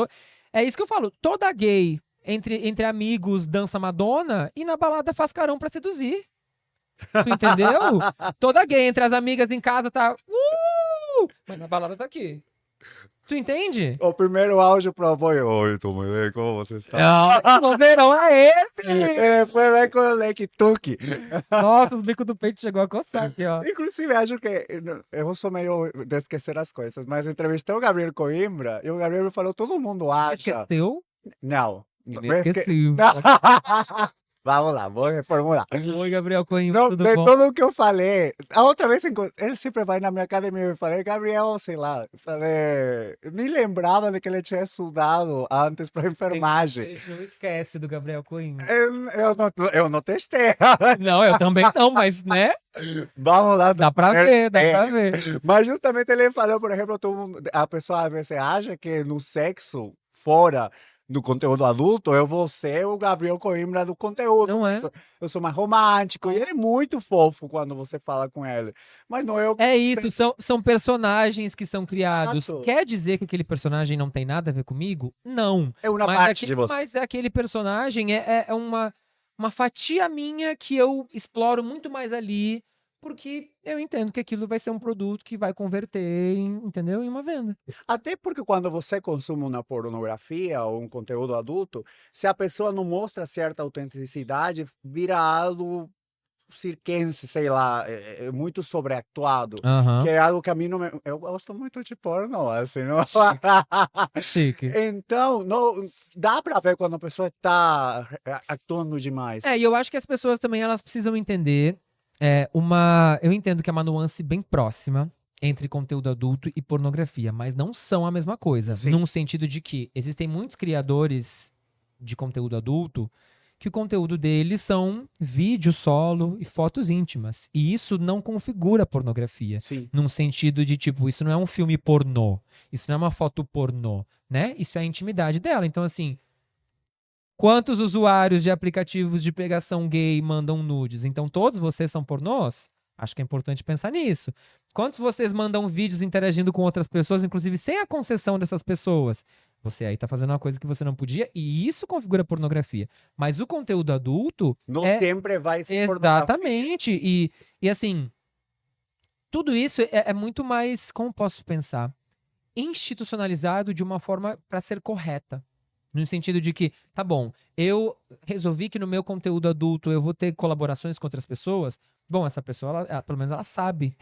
É isso que eu falo. Toda gay entre amigos dança Madonna e na balada faz carão pra seduzir. Tu entendeu? Toda gay entre as amigas em casa tá. Mas na balada tá aqui. Tu entende? O primeiro áudio pro apoio. Oi, tô muito bem, como você está? Você não é esse! E depois vai com o leque tuque. Nossa, o bico do peito chegou a coçar aqui, ó. Inclusive, acho que eu sou meio de esquecer as coisas, mas entrevistei o Gabriel Coimbra e o Gabriel me falou: todo mundo acha. Esqueceu? Não. Inesquecível. Vamos lá, vou reformular. Oi, Gabriel Coimbra, Não, tudo de bom? tudo o que eu falei, a outra vez ele sempre vai na minha academia e eu falei, Gabriel, sei lá, eu falei, eu nem lembrava de que ele tinha estudado antes para enfermagem. Não esquece do Gabriel Coimbra. Eu não testei. Não, eu também não, mas, né? Vamos lá. Dá pra ver, dá pra ver. Mas justamente ele falou, por exemplo, a pessoa às vezes acha que no sexo, fora do conteúdo adulto, eu vou ser o Gabriel Coimbra do conteúdo. Não é? Eu sou mais romântico. E ele é muito fofo quando você fala com ele. Mas não é o É isso, são personagens que são criados. Exato. Quer dizer que aquele personagem não tem nada a ver comigo? Não. É uma Mas parte de você. Mas aquele personagem é uma fatia minha que eu exploro muito mais ali, porque eu entendo que aquilo vai ser um produto que vai converter entendeu? Em uma venda. Até porque quando você consome uma pornografia ou um conteúdo adulto, se a pessoa não mostra certa autenticidade, vira algo circense, sei lá, é muito sobreatuado. Aham. Que é algo que a mim não me... Eu gosto muito de porno, assim, não? Chique. Então, não, dá pra ver quando a pessoa está atuando demais. E eu acho que as pessoas também elas precisam entender eu entendo que é uma nuance bem próxima entre conteúdo adulto e pornografia, mas não são a mesma coisa. Sim. Num sentido de que existem muitos criadores de conteúdo adulto que o conteúdo deles são vídeo solo e fotos íntimas. E isso não configura pornografia. Sim. Num sentido de, tipo, isso não é um filme pornô. Isso não é uma foto pornô, né? Isso é a intimidade dela. Então, assim, quantos usuários de aplicativos de pegação gay mandam nudes? Então todos vocês são pornôs? Acho que é importante pensar nisso. Quantos vocês mandam vídeos interagindo com outras pessoas, inclusive sem a concessão dessas pessoas? Você aí tá fazendo uma coisa que você não podia, e isso configura pornografia. Mas o conteúdo adulto Não é sempre vai ser pornografia. exatamente. E assim, tudo isso é muito mais, como posso pensar, institucionalizado de uma forma para ser correta. No sentido de que, tá bom, eu resolvi que no meu conteúdo adulto eu vou ter colaborações com outras pessoas. Bom, essa pessoa, pelo menos ela sabe,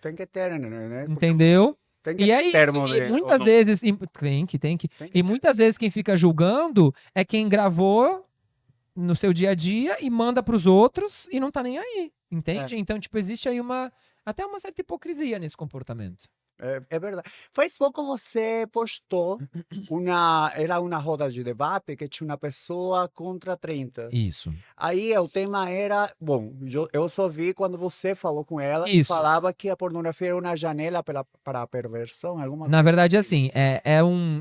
Tem que ter, né? Porque entendeu? tem que E ter é isso, termo e de... muitas não- vezes, tem que. Tem que E muitas vezes quem fica julgando é quem gravou no seu dia a dia e manda pros outros e não tá nem aí, entende? Então, tipo, existe aí até uma certa hipocrisia nesse comportamento. É verdade. Faz pouco você postou era uma roda de debate que tinha uma pessoa contra 30. Isso. Aí o tema era, bom, eu só vi quando você falou com ela, Isso. falava que a pornografia era uma janela para a perversão, alguma Na coisa verdade, assim. assim,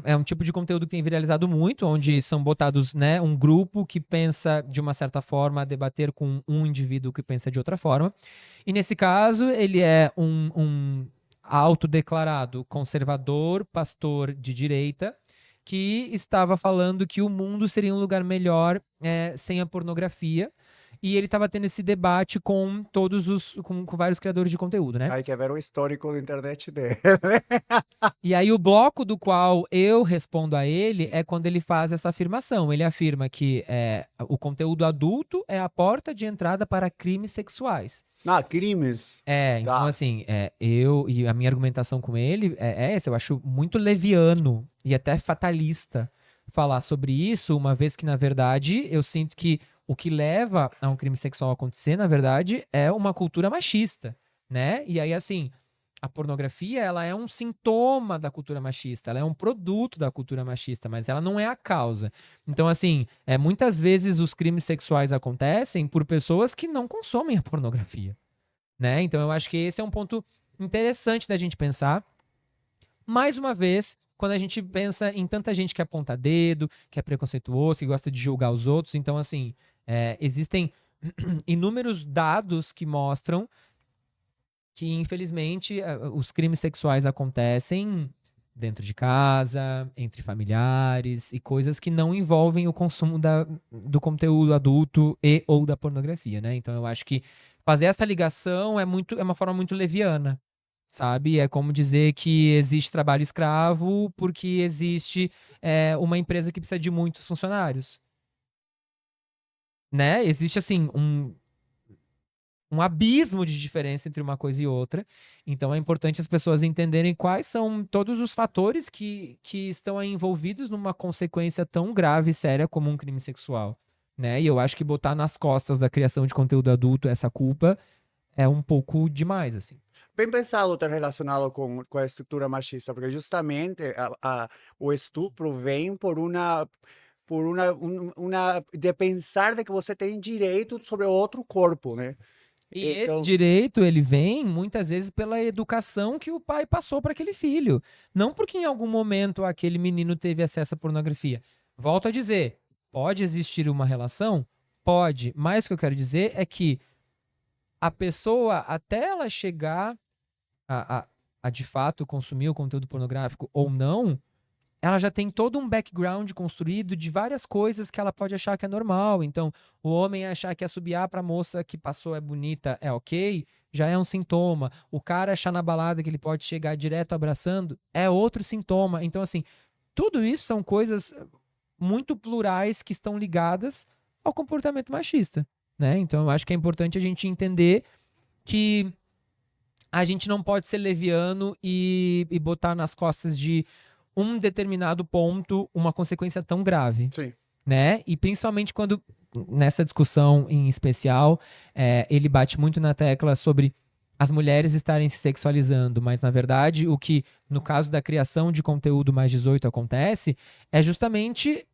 é um tipo de conteúdo que tem viralizado muito, onde são botados, né, um grupo que pensa de uma certa forma, a debater com um indivíduo que pensa de outra forma. E nesse caso, ele é um autodeclarado conservador, pastor de direita, que estava falando que o mundo seria um lugar melhor sem a pornografia. E ele estava tendo esse debate com com vários criadores de conteúdo, né? Aí quer ver o histórico da internet dele. E aí o bloco do qual eu respondo a ele é quando ele faz essa afirmação. Ele afirma que o conteúdo adulto é a porta de entrada para crimes sexuais. Crimes. Então assim, e a minha argumentação com ele é essa. Eu acho muito leviano e até fatalista falar sobre isso, uma vez que, na verdade, eu sinto que o que leva a um crime sexual acontecer, na verdade, é uma cultura machista, né? E aí, assim, a pornografia, ela é um sintoma da cultura machista, ela é um produto da cultura machista, mas ela não é a causa. Então, assim, muitas vezes os crimes sexuais acontecem por pessoas que não consomem a pornografia, né? Então, eu acho que esse é um ponto interessante da gente pensar. Mais uma vez, quando a gente pensa em tanta gente que aponta dedo, que é preconceituoso, que gosta de julgar os outros, então, assim, existem inúmeros dados que mostram que, infelizmente, os crimes sexuais acontecem dentro de casa, entre familiares e coisas que não envolvem o consumo do conteúdo adulto e ou da pornografia, né? Então eu acho que fazer essa ligação é uma forma muito leviana, sabe? É como dizer que existe trabalho escravo porque existe uma empresa que precisa de muitos funcionários, né? Existe assim um abismo de diferença entre uma coisa e outra. Então é importante as pessoas entenderem quais são todos os fatores que estão aí envolvidos numa consequência tão grave e séria como um crime sexual, né? E eu acho que botar nas costas da criação de conteúdo adulto essa culpa é um pouco demais, assim. Bem pensado ter relacionado com a estrutura machista, porque justamente o estupro vem de pensar de que você tem direito sobre outro corpo, né? E esse Então, direito, ele vem muitas vezes pela educação que o pai passou para aquele filho. Não porque em algum momento aquele menino teve acesso à pornografia. Volto a dizer, pode existir uma relação? Pode. Mas o que eu quero dizer é que a pessoa, até ela chegar a de fato consumir o conteúdo pornográfico ou não, ela já tem todo um background construído de várias coisas que ela pode achar que é normal. Então, o homem achar que assobiar pra moça que passou é bonita é ok, já é um sintoma. O cara achar na balada que ele pode chegar direto abraçando é outro sintoma. Então, assim, tudo isso são coisas muito plurais que estão ligadas ao comportamento machista, né? Então, eu acho que é importante a gente entender que a gente não pode ser leviano e botar nas costas de um determinado ponto uma consequência tão grave, sim. né? E principalmente quando, nessa discussão em especial, ele bate muito na tecla sobre as mulheres estarem se sexualizando, mas na verdade o que, no caso da criação de conteúdo mais 18 acontece, é justamente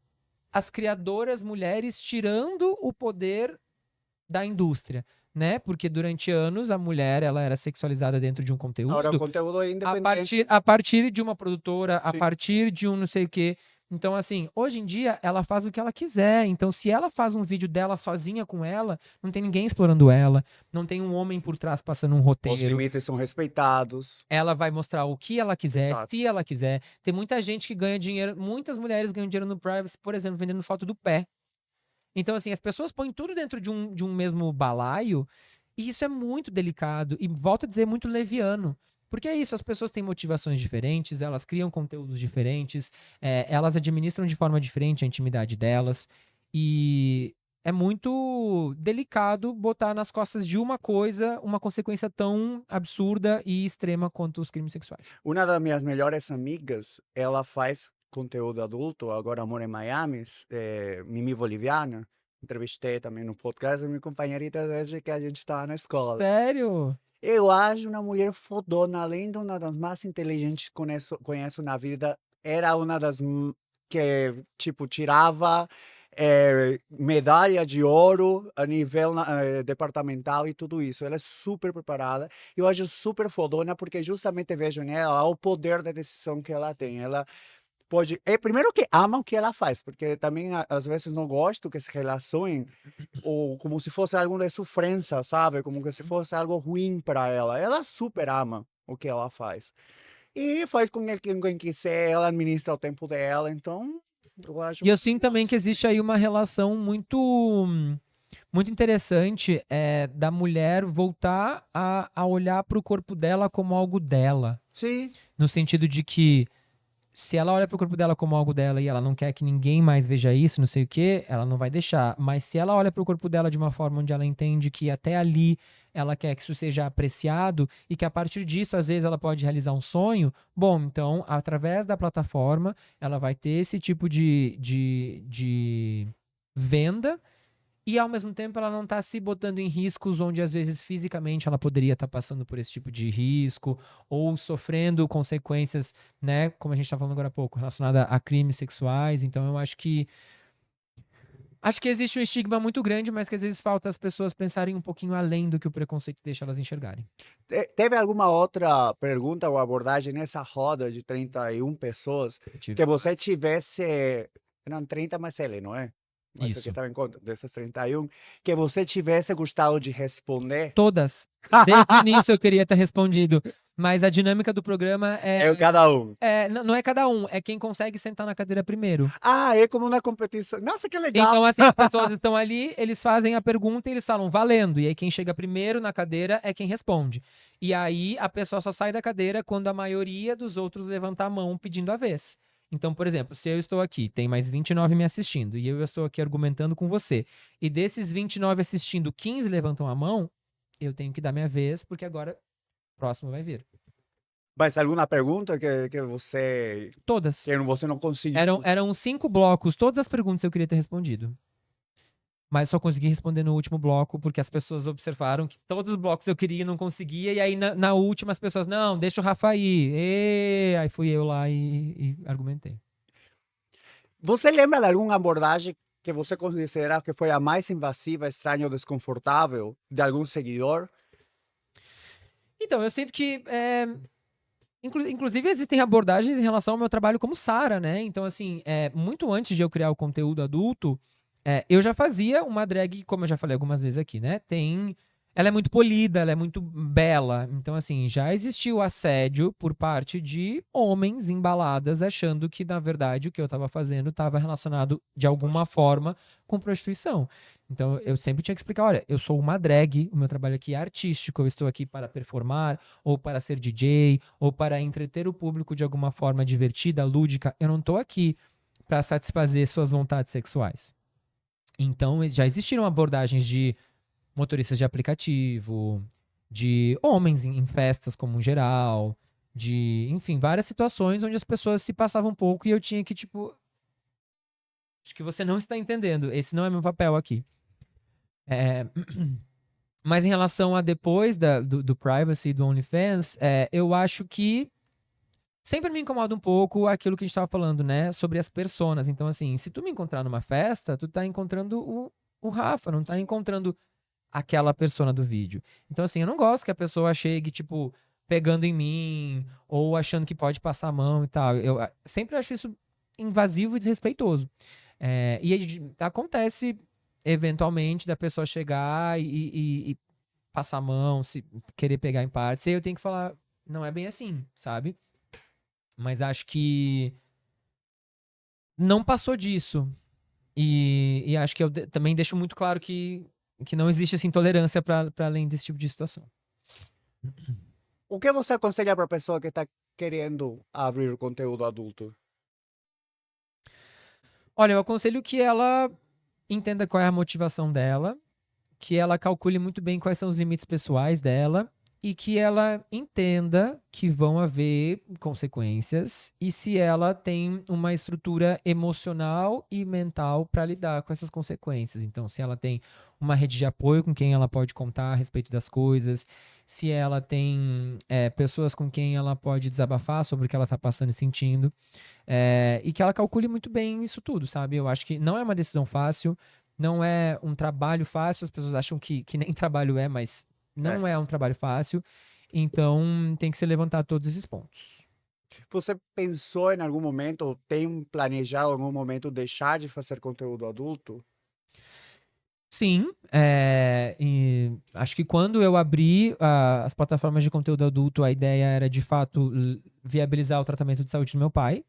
as criadoras mulheres tirando o poder da indústria, né? Porque durante anos a mulher ela era sexualizada dentro de um Agora o conteúdo conteúdo é a independente. partir, a partir de uma produtora, a Sim. partir de um não sei o quê. Então, assim, hoje em dia ela faz o que ela quiser. Então, se ela faz um vídeo dela sozinha com ela, não tem ninguém explorando ela, não tem um homem por trás passando um Os roteiro. limites são respeitados. Ela vai mostrar o que ela quiser, Exato. se ela quiser. Tem muita gente que ganha dinheiro, muitas mulheres ganham dinheiro no privacy, por exemplo, vendendo foto do pé. Então, assim, as pessoas põem tudo dentro de um mesmo balaio, e isso é muito delicado, e volto a dizer, muito leviano. Porque é isso, as pessoas têm motivações diferentes, elas criam conteúdos diferentes, elas administram de forma diferente a intimidade delas, e é muito delicado botar nas costas de uma coisa uma consequência tão absurda e extrema quanto os crimes sexuais. Uma das minhas melhores amigas, ela faz conteúdo adulto, agora mora em Miami, Mimi Boliviana. Entrevistei também no podcast, é minha companheirita desde que a gente estava na escola. Sério? Eu acho uma mulher fodona, além de uma das mais inteligentes que conheço na vida, era uma das que, tipo, tirava medalha de ouro a nível departamental e tudo isso. Ela é super preparada. Eu acho super fodona porque justamente vejo nela o poder da decisão que ela tem. Ela pode. É primeiro que ama o que ela faz, porque também às vezes não gosto que se relacionem ou como se fosse algo de sofrência, sabe? Como se fosse algo ruim para ela. Ela super ama o que ela faz. E faz com quem quiser, ela administra o tempo dela, então eu acho. E eu sinto também que existe aí uma relação muito interessante da mulher voltar a olhar para o corpo dela como algo dela. Sim, No sentido de que se ela olha pro corpo dela como algo dela e ela não quer que ninguém mais veja isso, não sei o quê, ela não vai deixar. Mas se ela olha pro corpo dela de uma forma onde ela entende que até ali ela quer que isso seja apreciado e que a partir disso, às vezes, ela pode realizar um sonho, bom, então, através da plataforma, ela vai ter esse tipo de venda e ao mesmo tempo ela não está se botando em riscos onde às vezes fisicamente ela poderia estar passando por esse tipo de risco ou sofrendo consequências, né, como a gente está falando agora há pouco, relacionada a crimes sexuais. Então eu acho que existe um estigma muito grande, mas que às vezes falta as pessoas pensarem um pouquinho além do que o preconceito deixa elas enxergarem. Teve alguma outra pergunta ou abordagem nessa roda de 31 pessoas Tive. que você tivesse, eram 30 mais ele, não é? Mas o que Isso. estava em conta, dessas 31, que você tivesse gostado de responder? Todas. Desde o início eu queria ter respondido, mas a dinâmica do programa É cada um. não é cada um, é quem consegue sentar na cadeira primeiro. Ah, é como uma competição. Nossa, que legal! Então, assim, as pessoas estão ali, eles fazem a pergunta e eles falam valendo. E aí, quem chega primeiro na cadeira é quem responde. E aí, a pessoa só sai da cadeira quando a maioria dos outros levanta a mão pedindo a vez. Então, por exemplo, se eu estou aqui, tem mais 29 me assistindo, e eu estou aqui argumentando com você, e desses 29 assistindo, 15 levantam a mão, eu tenho que dar minha vez, porque agora o próximo vai vir. Mas alguma pergunta que você, Todas. que você não conseguiu? Eram 5 blocos, todas as perguntas eu queria ter respondido. Mas só consegui responder no último bloco, porque as pessoas observaram que todos os blocos eu queria e não conseguia. E aí, na última, as pessoas, não, deixa o Rafa ir. Aí fui eu lá e argumentei. Você lembra de alguma abordagem que você considera que foi a mais invasiva, estranha ou desconfortável de algum seguidor? Então, eu sinto que. Inclusive, existem abordagens em relação ao meu trabalho como Sara, né? Então, assim, muito antes de eu criar o conteúdo adulto, eu já fazia uma drag, como eu já falei algumas vezes aqui, né? Ela é muito polida, ela é muito bela. Então, assim, já existiu assédio por parte de homens em baladas, achando que, na verdade, o que eu tava fazendo estava relacionado de alguma forma com prostituição. Então, eu sempre tinha que explicar: olha, eu sou uma drag, o meu trabalho aqui é artístico, eu estou aqui para performar, ou para ser DJ, ou para entreter o público de alguma forma divertida, lúdica. Eu não tô aqui para satisfazer suas vontades sexuais. Então, já existiram abordagens de motoristas de aplicativo, de homens em festas como um geral, de, enfim, várias situações onde as pessoas se passavam um pouco e eu tinha que, tipo, acho que você não está entendendo, esse não é meu papel aqui. Mas em relação a depois do privacy do OnlyFans, eu acho que sempre me incomoda um pouco aquilo que a gente estava falando, né? Sobre as personas. Então, assim, se tu me encontrar numa festa, tu tá encontrando o Rafa, não tá encontrando aquela persona do vídeo. Então, assim, eu não gosto que a pessoa chegue, tipo, pegando em mim, ou achando que pode passar a mão e tal. Eu sempre acho isso invasivo e desrespeitoso. Acontece, eventualmente, da pessoa chegar e passar a mão, se querer pegar em partes, e aí eu tenho que falar, não é bem assim, sabe? Mas acho que não passou disso. E acho que eu também deixo muito claro que não existe assim, tolerância para além desse tipo de situação. O que você aconselha para a pessoa que está querendo abrir conteúdo adulto? Olha, eu aconselho que ela entenda qual é a motivação dela, que ela calcule muito bem quais são os limites pessoais dela e que ela entenda que vão haver consequências e se ela tem uma estrutura emocional e mental para lidar com essas consequências. Então, se ela tem uma rede de apoio com quem ela pode contar a respeito das coisas, se ela tem pessoas com quem ela pode desabafar sobre o que ela está passando e sentindo, e que ela calcule muito bem isso tudo, sabe? Eu acho que não é uma decisão fácil, não é um trabalho fácil, as pessoas acham que nem trabalho é, mas não é um trabalho fácil, então tem que se levantar todos esses pontos. Você pensou em algum momento, ou tem planejado em algum momento deixar de fazer conteúdo adulto? Sim, e acho que quando eu abri as plataformas de conteúdo adulto, a ideia era de fato viabilizar o tratamento de saúde do meu pai.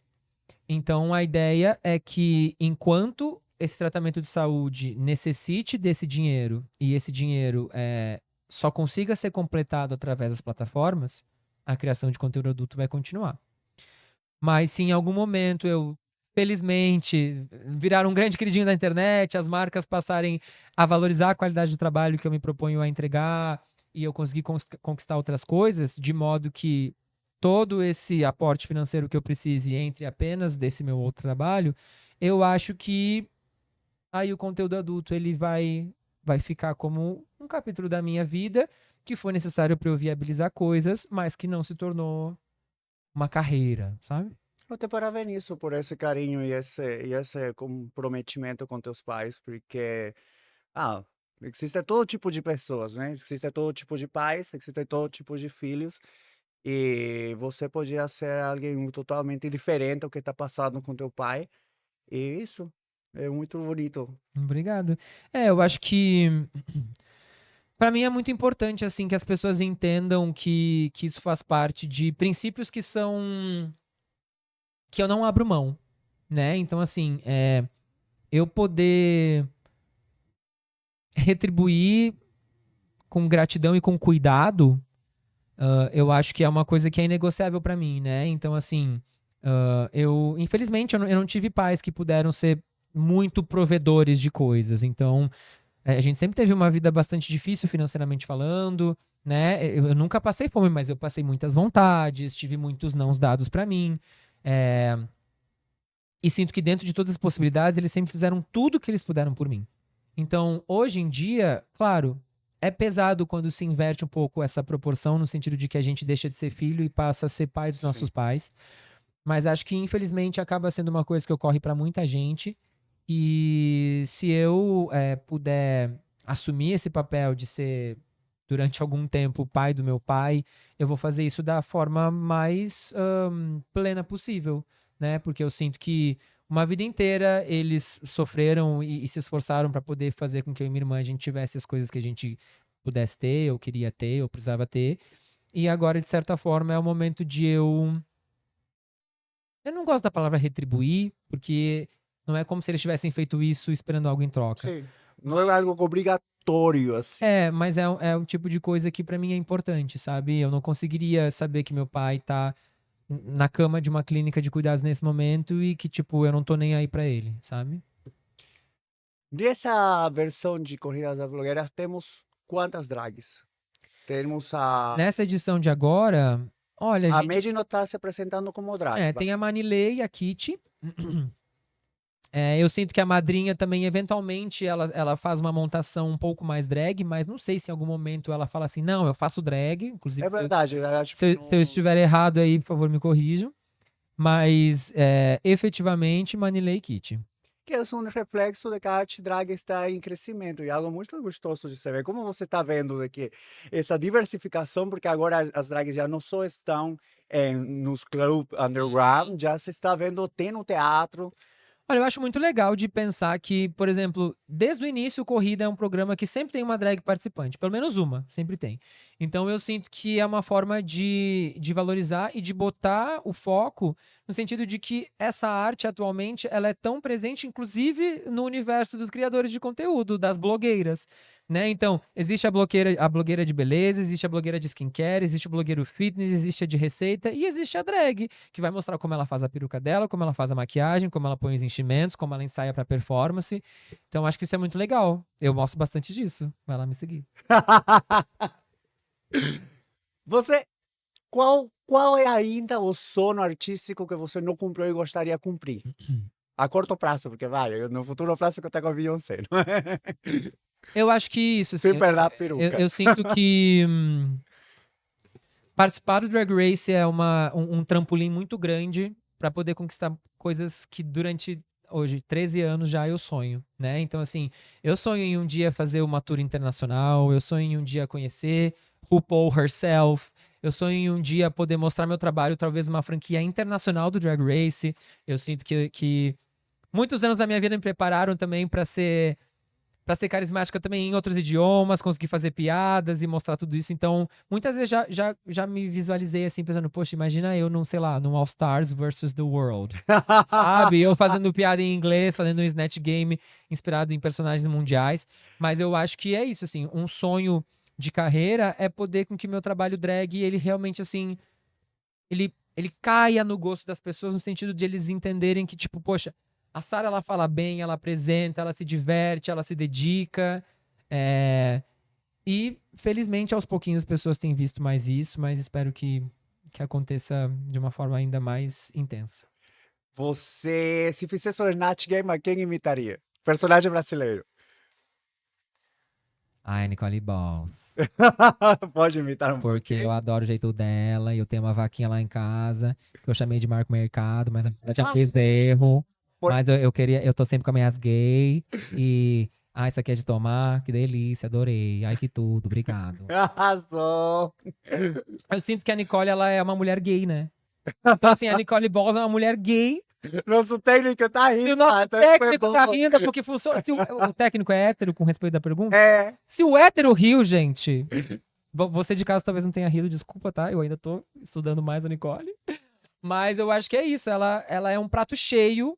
Então a ideia é que enquanto esse tratamento de saúde necessite desse dinheiro e esse dinheiro só consiga ser completado através das plataformas, a criação de conteúdo adulto vai continuar. Mas se em algum momento eu, felizmente, virar um grande queridinho da internet, as marcas passarem a valorizar a qualidade do trabalho que eu me proponho a entregar e eu conseguir conquistar outras coisas, de modo que todo esse aporte financeiro que eu precise entre apenas desse meu outro trabalho, eu acho que aí o conteúdo adulto ele vai ficar como um capítulo da minha vida que foi necessário para eu viabilizar coisas, mas que não se tornou uma carreira, sabe? Eu te parabenizo por esse carinho e esse comprometimento com teus pais, porque ah, existe todo tipo de pessoas, né? Existe todo tipo de pais, existe todo tipo de filhos, e você podia ser alguém totalmente diferente do que está passando com teu pai, e isso é muito bonito. Obrigado. Eu acho que para mim é muito importante assim que as pessoas entendam que isso faz parte de princípios que são que eu não abro mão, né? Então assim, eu poder retribuir com gratidão e com cuidado, eu acho que é uma coisa que é inegociável para mim, né? Então assim, infelizmente eu não tive pais que puderam ser muito provedores de coisas, então a gente sempre teve uma vida bastante difícil financeiramente falando, né? Eu nunca passei fome, mas eu passei muitas vontades, tive muitos nãos dados pra mim. é, e sinto que dentro de todas as possibilidades, eles sempre fizeram tudo que eles puderam por mim. Então, hoje em dia, claro, é pesado quando se inverte um pouco essa proporção, no sentido de que a gente deixa de ser filho e passa a ser pai dos nossos Sim. pais. Mas acho que, infelizmente, acaba sendo uma coisa que ocorre para muita gente. E se eu puder assumir esse papel de ser, durante algum tempo, o pai do meu pai, eu vou fazer isso da forma mais plena possível, né? Porque eu sinto que uma vida inteira eles sofreram e se esforçaram para poder fazer com que eu e minha irmã a gente tivesse as coisas que a gente pudesse ter, ou queria ter, ou precisava ter. E agora, de certa forma, é o momento de eu não gosto da palavra retribuir, porque não é como se eles tivessem feito isso esperando algo em troca. Sim. Não é algo obrigatório, assim. Mas é um tipo de coisa que pra mim é importante, sabe? Eu não conseguiria saber que meu pai tá na cama de uma clínica de cuidados nesse momento e que, tipo, eu não tô nem aí pra ele, sabe? Dessa versão de Corridas das Blogueiras, temos quantas drags? Temos Nessa edição de agora, olha, a a gente Medi não está se apresentando como drag. tem a Manilei e a Kitty. Eu sinto que a madrinha também, eventualmente, ela faz uma montação um pouco mais drag, mas não sei se em algum momento ela fala assim, não, eu faço drag. Inclusive, É verdade, eu acho que se eu não. estiver errado aí, por favor, me corrijam. Mas, efetivamente, Manilei e Kitty. Que é um reflexo de que a arte drag está em crescimento e algo muito gostoso de se ver. Como você está vendo aqui essa diversificação, porque agora as drags já não só estão nos clubes underground, já se está vendo, tem no teatro. Olha, eu acho muito legal de pensar que, por exemplo, desde o início, o Corrida é um programa que sempre tem uma drag participante, pelo menos uma, sempre tem. Então eu sinto que é uma forma de valorizar e de botar o foco no sentido de que essa arte atualmente ela é tão presente, inclusive no universo dos criadores de conteúdo, das blogueiras. Né? Então, existe a blogueira de beleza, existe a blogueira de skincare, existe o blogueiro fitness, existe a de receita e existe a drag, que vai mostrar como ela faz a peruca dela, como ela faz a maquiagem, como ela põe os enchimentos, como ela ensaia pra performance. Então, acho que isso é muito legal. Eu mostro bastante disso. Vai lá me seguir. Você, qual é ainda o sono artístico que você não cumpriu e gostaria de cumprir? A curto prazo, porque vai, no futuro prazo que eu tenho com a Beyoncé, não é? Eu acho que isso, assim, Sem perder a peruca. eu sinto que participar do Drag Race é um trampolim muito grande para poder conquistar coisas que durante hoje 13 anos já eu sonho, né? Então assim, eu sonho em um dia fazer uma tour internacional, eu sonho em um dia conhecer RuPaul herself, eu sonho em um dia poder mostrar meu trabalho talvez numa franquia internacional do Drag Race. Eu sinto que muitos anos da minha vida me prepararam também para ser carismática também em outros idiomas, conseguir fazer piadas e mostrar tudo isso. Então, muitas vezes já me visualizei assim, pensando, poxa, imagina eu num, sei lá, num All Stars versus The World. Sabe? Eu fazendo piada em inglês, fazendo um Snatch Game inspirado em personagens mundiais. Mas eu acho que é isso, assim, um sonho de carreira é poder com que meu trabalho drag, ele realmente, assim, ele caia no gosto das pessoas, no sentido de eles entenderem que, tipo, poxa, a Sarah, ela fala bem, ela apresenta, ela se diverte, ela se dedica. é, E, felizmente, aos pouquinhos as pessoas têm visto mais isso, mas espero que aconteça de uma forma ainda mais intensa. Você, se fizesse o Snatch Game, a quem imitaria? Personagem brasileiro. Ai, Nicole Balls. Pode imitar um Porque pouquinho. eu adoro o jeito dela e eu tenho uma vaquinha lá em casa que eu chamei de Marco Mercado, mas ela já fez erro. Por- Mas eu tô sempre com as minhas gay e. Ah, isso aqui é de tomar, que delícia, adorei. Ai, que tudo, obrigado. Arrasou. Eu sinto que a Nicole, ela é uma mulher gay, né? Então, assim, a Nicole Balls é uma mulher gay. Nosso técnico tá E rindo. o nosso até foi técnico bom. tá rindo porque funciona. Se o técnico é hétero, com respeito da pergunta? É. Se o hétero riu, gente. Você de casa talvez não tenha rido, desculpa, tá? Eu ainda tô estudando mais a Nicole. Mas eu acho que é isso. Ela é um prato cheio.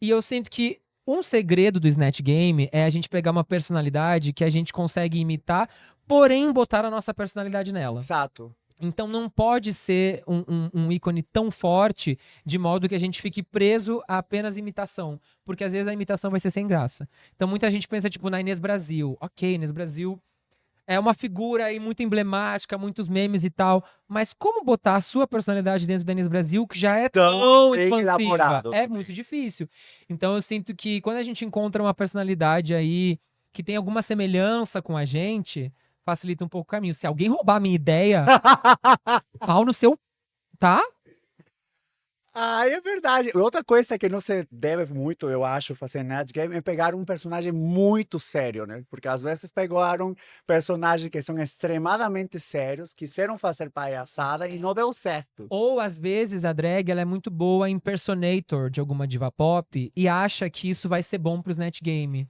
E eu sinto que um segredo do Snatch Game é a gente pegar uma personalidade que a gente consegue imitar, porém botar a nossa personalidade nela. Exato. Então não pode ser um ícone tão forte de modo que a gente fique preso a apenas imitação. Porque às vezes a imitação vai ser sem graça. Então muita gente pensa, tipo, na Inês Brasil. Ok, Inês Brasil é uma figura aí muito emblemática, muitos memes e tal. Mas como botar a sua personalidade dentro da Inês Brasil, que já é tão bem expansiva? elaborado. É muito difícil. Então eu sinto que quando a gente encontra uma personalidade aí que tem alguma semelhança com a gente, facilita um pouco o caminho. Se alguém roubar a minha ideia, pau no seu. Tá? Ah, é verdade. Outra coisa que não se deve muito, eu acho, fazer Snatch Game é pegar um personagem muito sério, né? Porque às vezes pegaram personagens que são extremadamente sérios, quiseram fazer palhaçada e não deu certo. Ou às vezes a drag ela é muito boa em impersonator de alguma diva pop e acha que isso vai ser bom pro Snatch Game.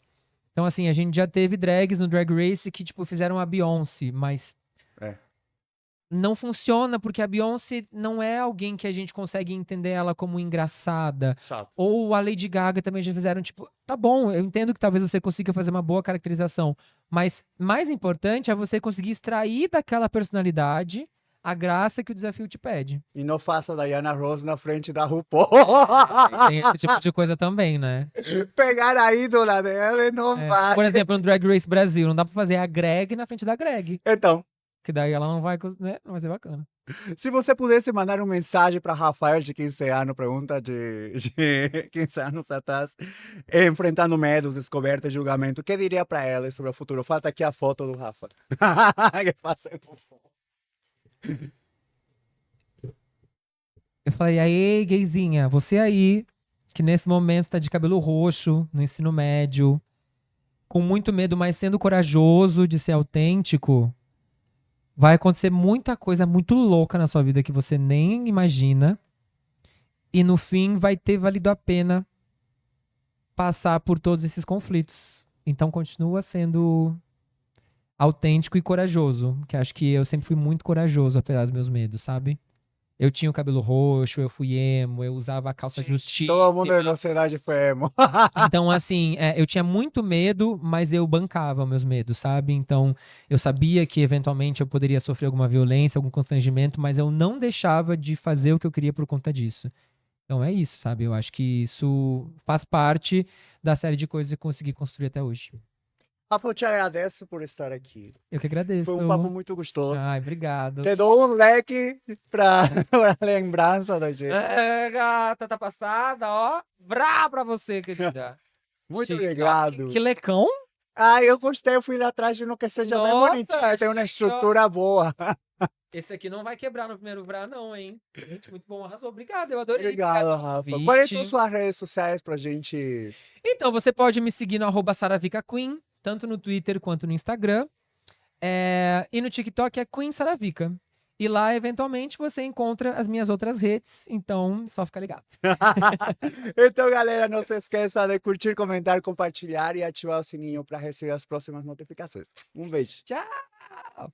Então, assim, a gente já teve drags no Drag Race que, tipo, fizeram a Beyoncé, mas É. não funciona porque a Beyoncé não é alguém que a gente consegue entender ela como engraçada. Exato. Ou a Lady Gaga também já fizeram, tipo, tá bom, eu entendo que talvez você consiga fazer uma boa caracterização, mas mais importante é você conseguir extrair daquela personalidade a graça que o desafio te pede. E não faça a Diana Ross na frente da RuPaul. Tem esse tipo de coisa também, né? Pegar a ídola dela e não É. vai. Por exemplo, no Drag Race Brasil, não dá pra fazer a Greg na frente da Greg. Então, Que daí ela não vai, né? Não vai ser bacana. se você pudesse mandar uma mensagem para Rafael de 15 anos, pergunta de 15 anos atrás, enfrentando medos, descobertas, julgamento, o que diria para ela sobre o futuro? Falta aqui a foto do Rafa. Que faça- Eu falei, aí, gayzinha, você aí, que nesse momento tá de cabelo roxo, no ensino médio, com muito medo, mas sendo corajoso de ser autêntico, vai acontecer muita coisa muito louca na sua vida que você nem imagina. E no fim vai ter valido a pena passar por todos esses conflitos. Então continua sendo autêntico e corajoso, que acho que eu sempre fui muito corajoso apesar dos meus medos, sabe? Eu tinha o cabelo roxo, eu fui emo, eu usava a calça justíssima. Todo mundo da nossa idade foi emo. Então, assim, eu tinha muito medo, mas eu bancava meus medos, sabe? Então, eu sabia que eventualmente eu poderia sofrer alguma violência, algum constrangimento, mas eu não deixava de fazer o que eu queria por conta disso. Então é isso, sabe? Eu acho que isso faz parte da série de coisas que eu consegui construir até hoje. Rafa, eu te agradeço por estar aqui. Eu que agradeço. Foi um papo muito gostoso. Ai, obrigado. Te dou um leque para lembrança da gente. É, gata, tá passada, ó. Brá pra você, querida. Muito Chique. obrigado. Que lecão. Ah, eu gostei, eu fui lá atrás de um que seja bem Nossa, bonitinho, tem uma chique, estrutura boa. Esse aqui não vai quebrar no primeiro vrá, não, hein? Gente, muito bom, arrasou. Obrigado, eu adorei. Obrigado, pelo Rafa. convite. Quais são suas redes sociais pra gente? Então, você pode me seguir no @SaravicaQueen, tanto no Twitter quanto no Instagram. E no TikTok é Queen Saravica. E lá, eventualmente, você encontra as minhas outras redes. Então, só fica ligado. Então, galera, não se esqueça de curtir, comentar, compartilhar e ativar o sininho para receber as próximas notificações. Um beijo. Tchau!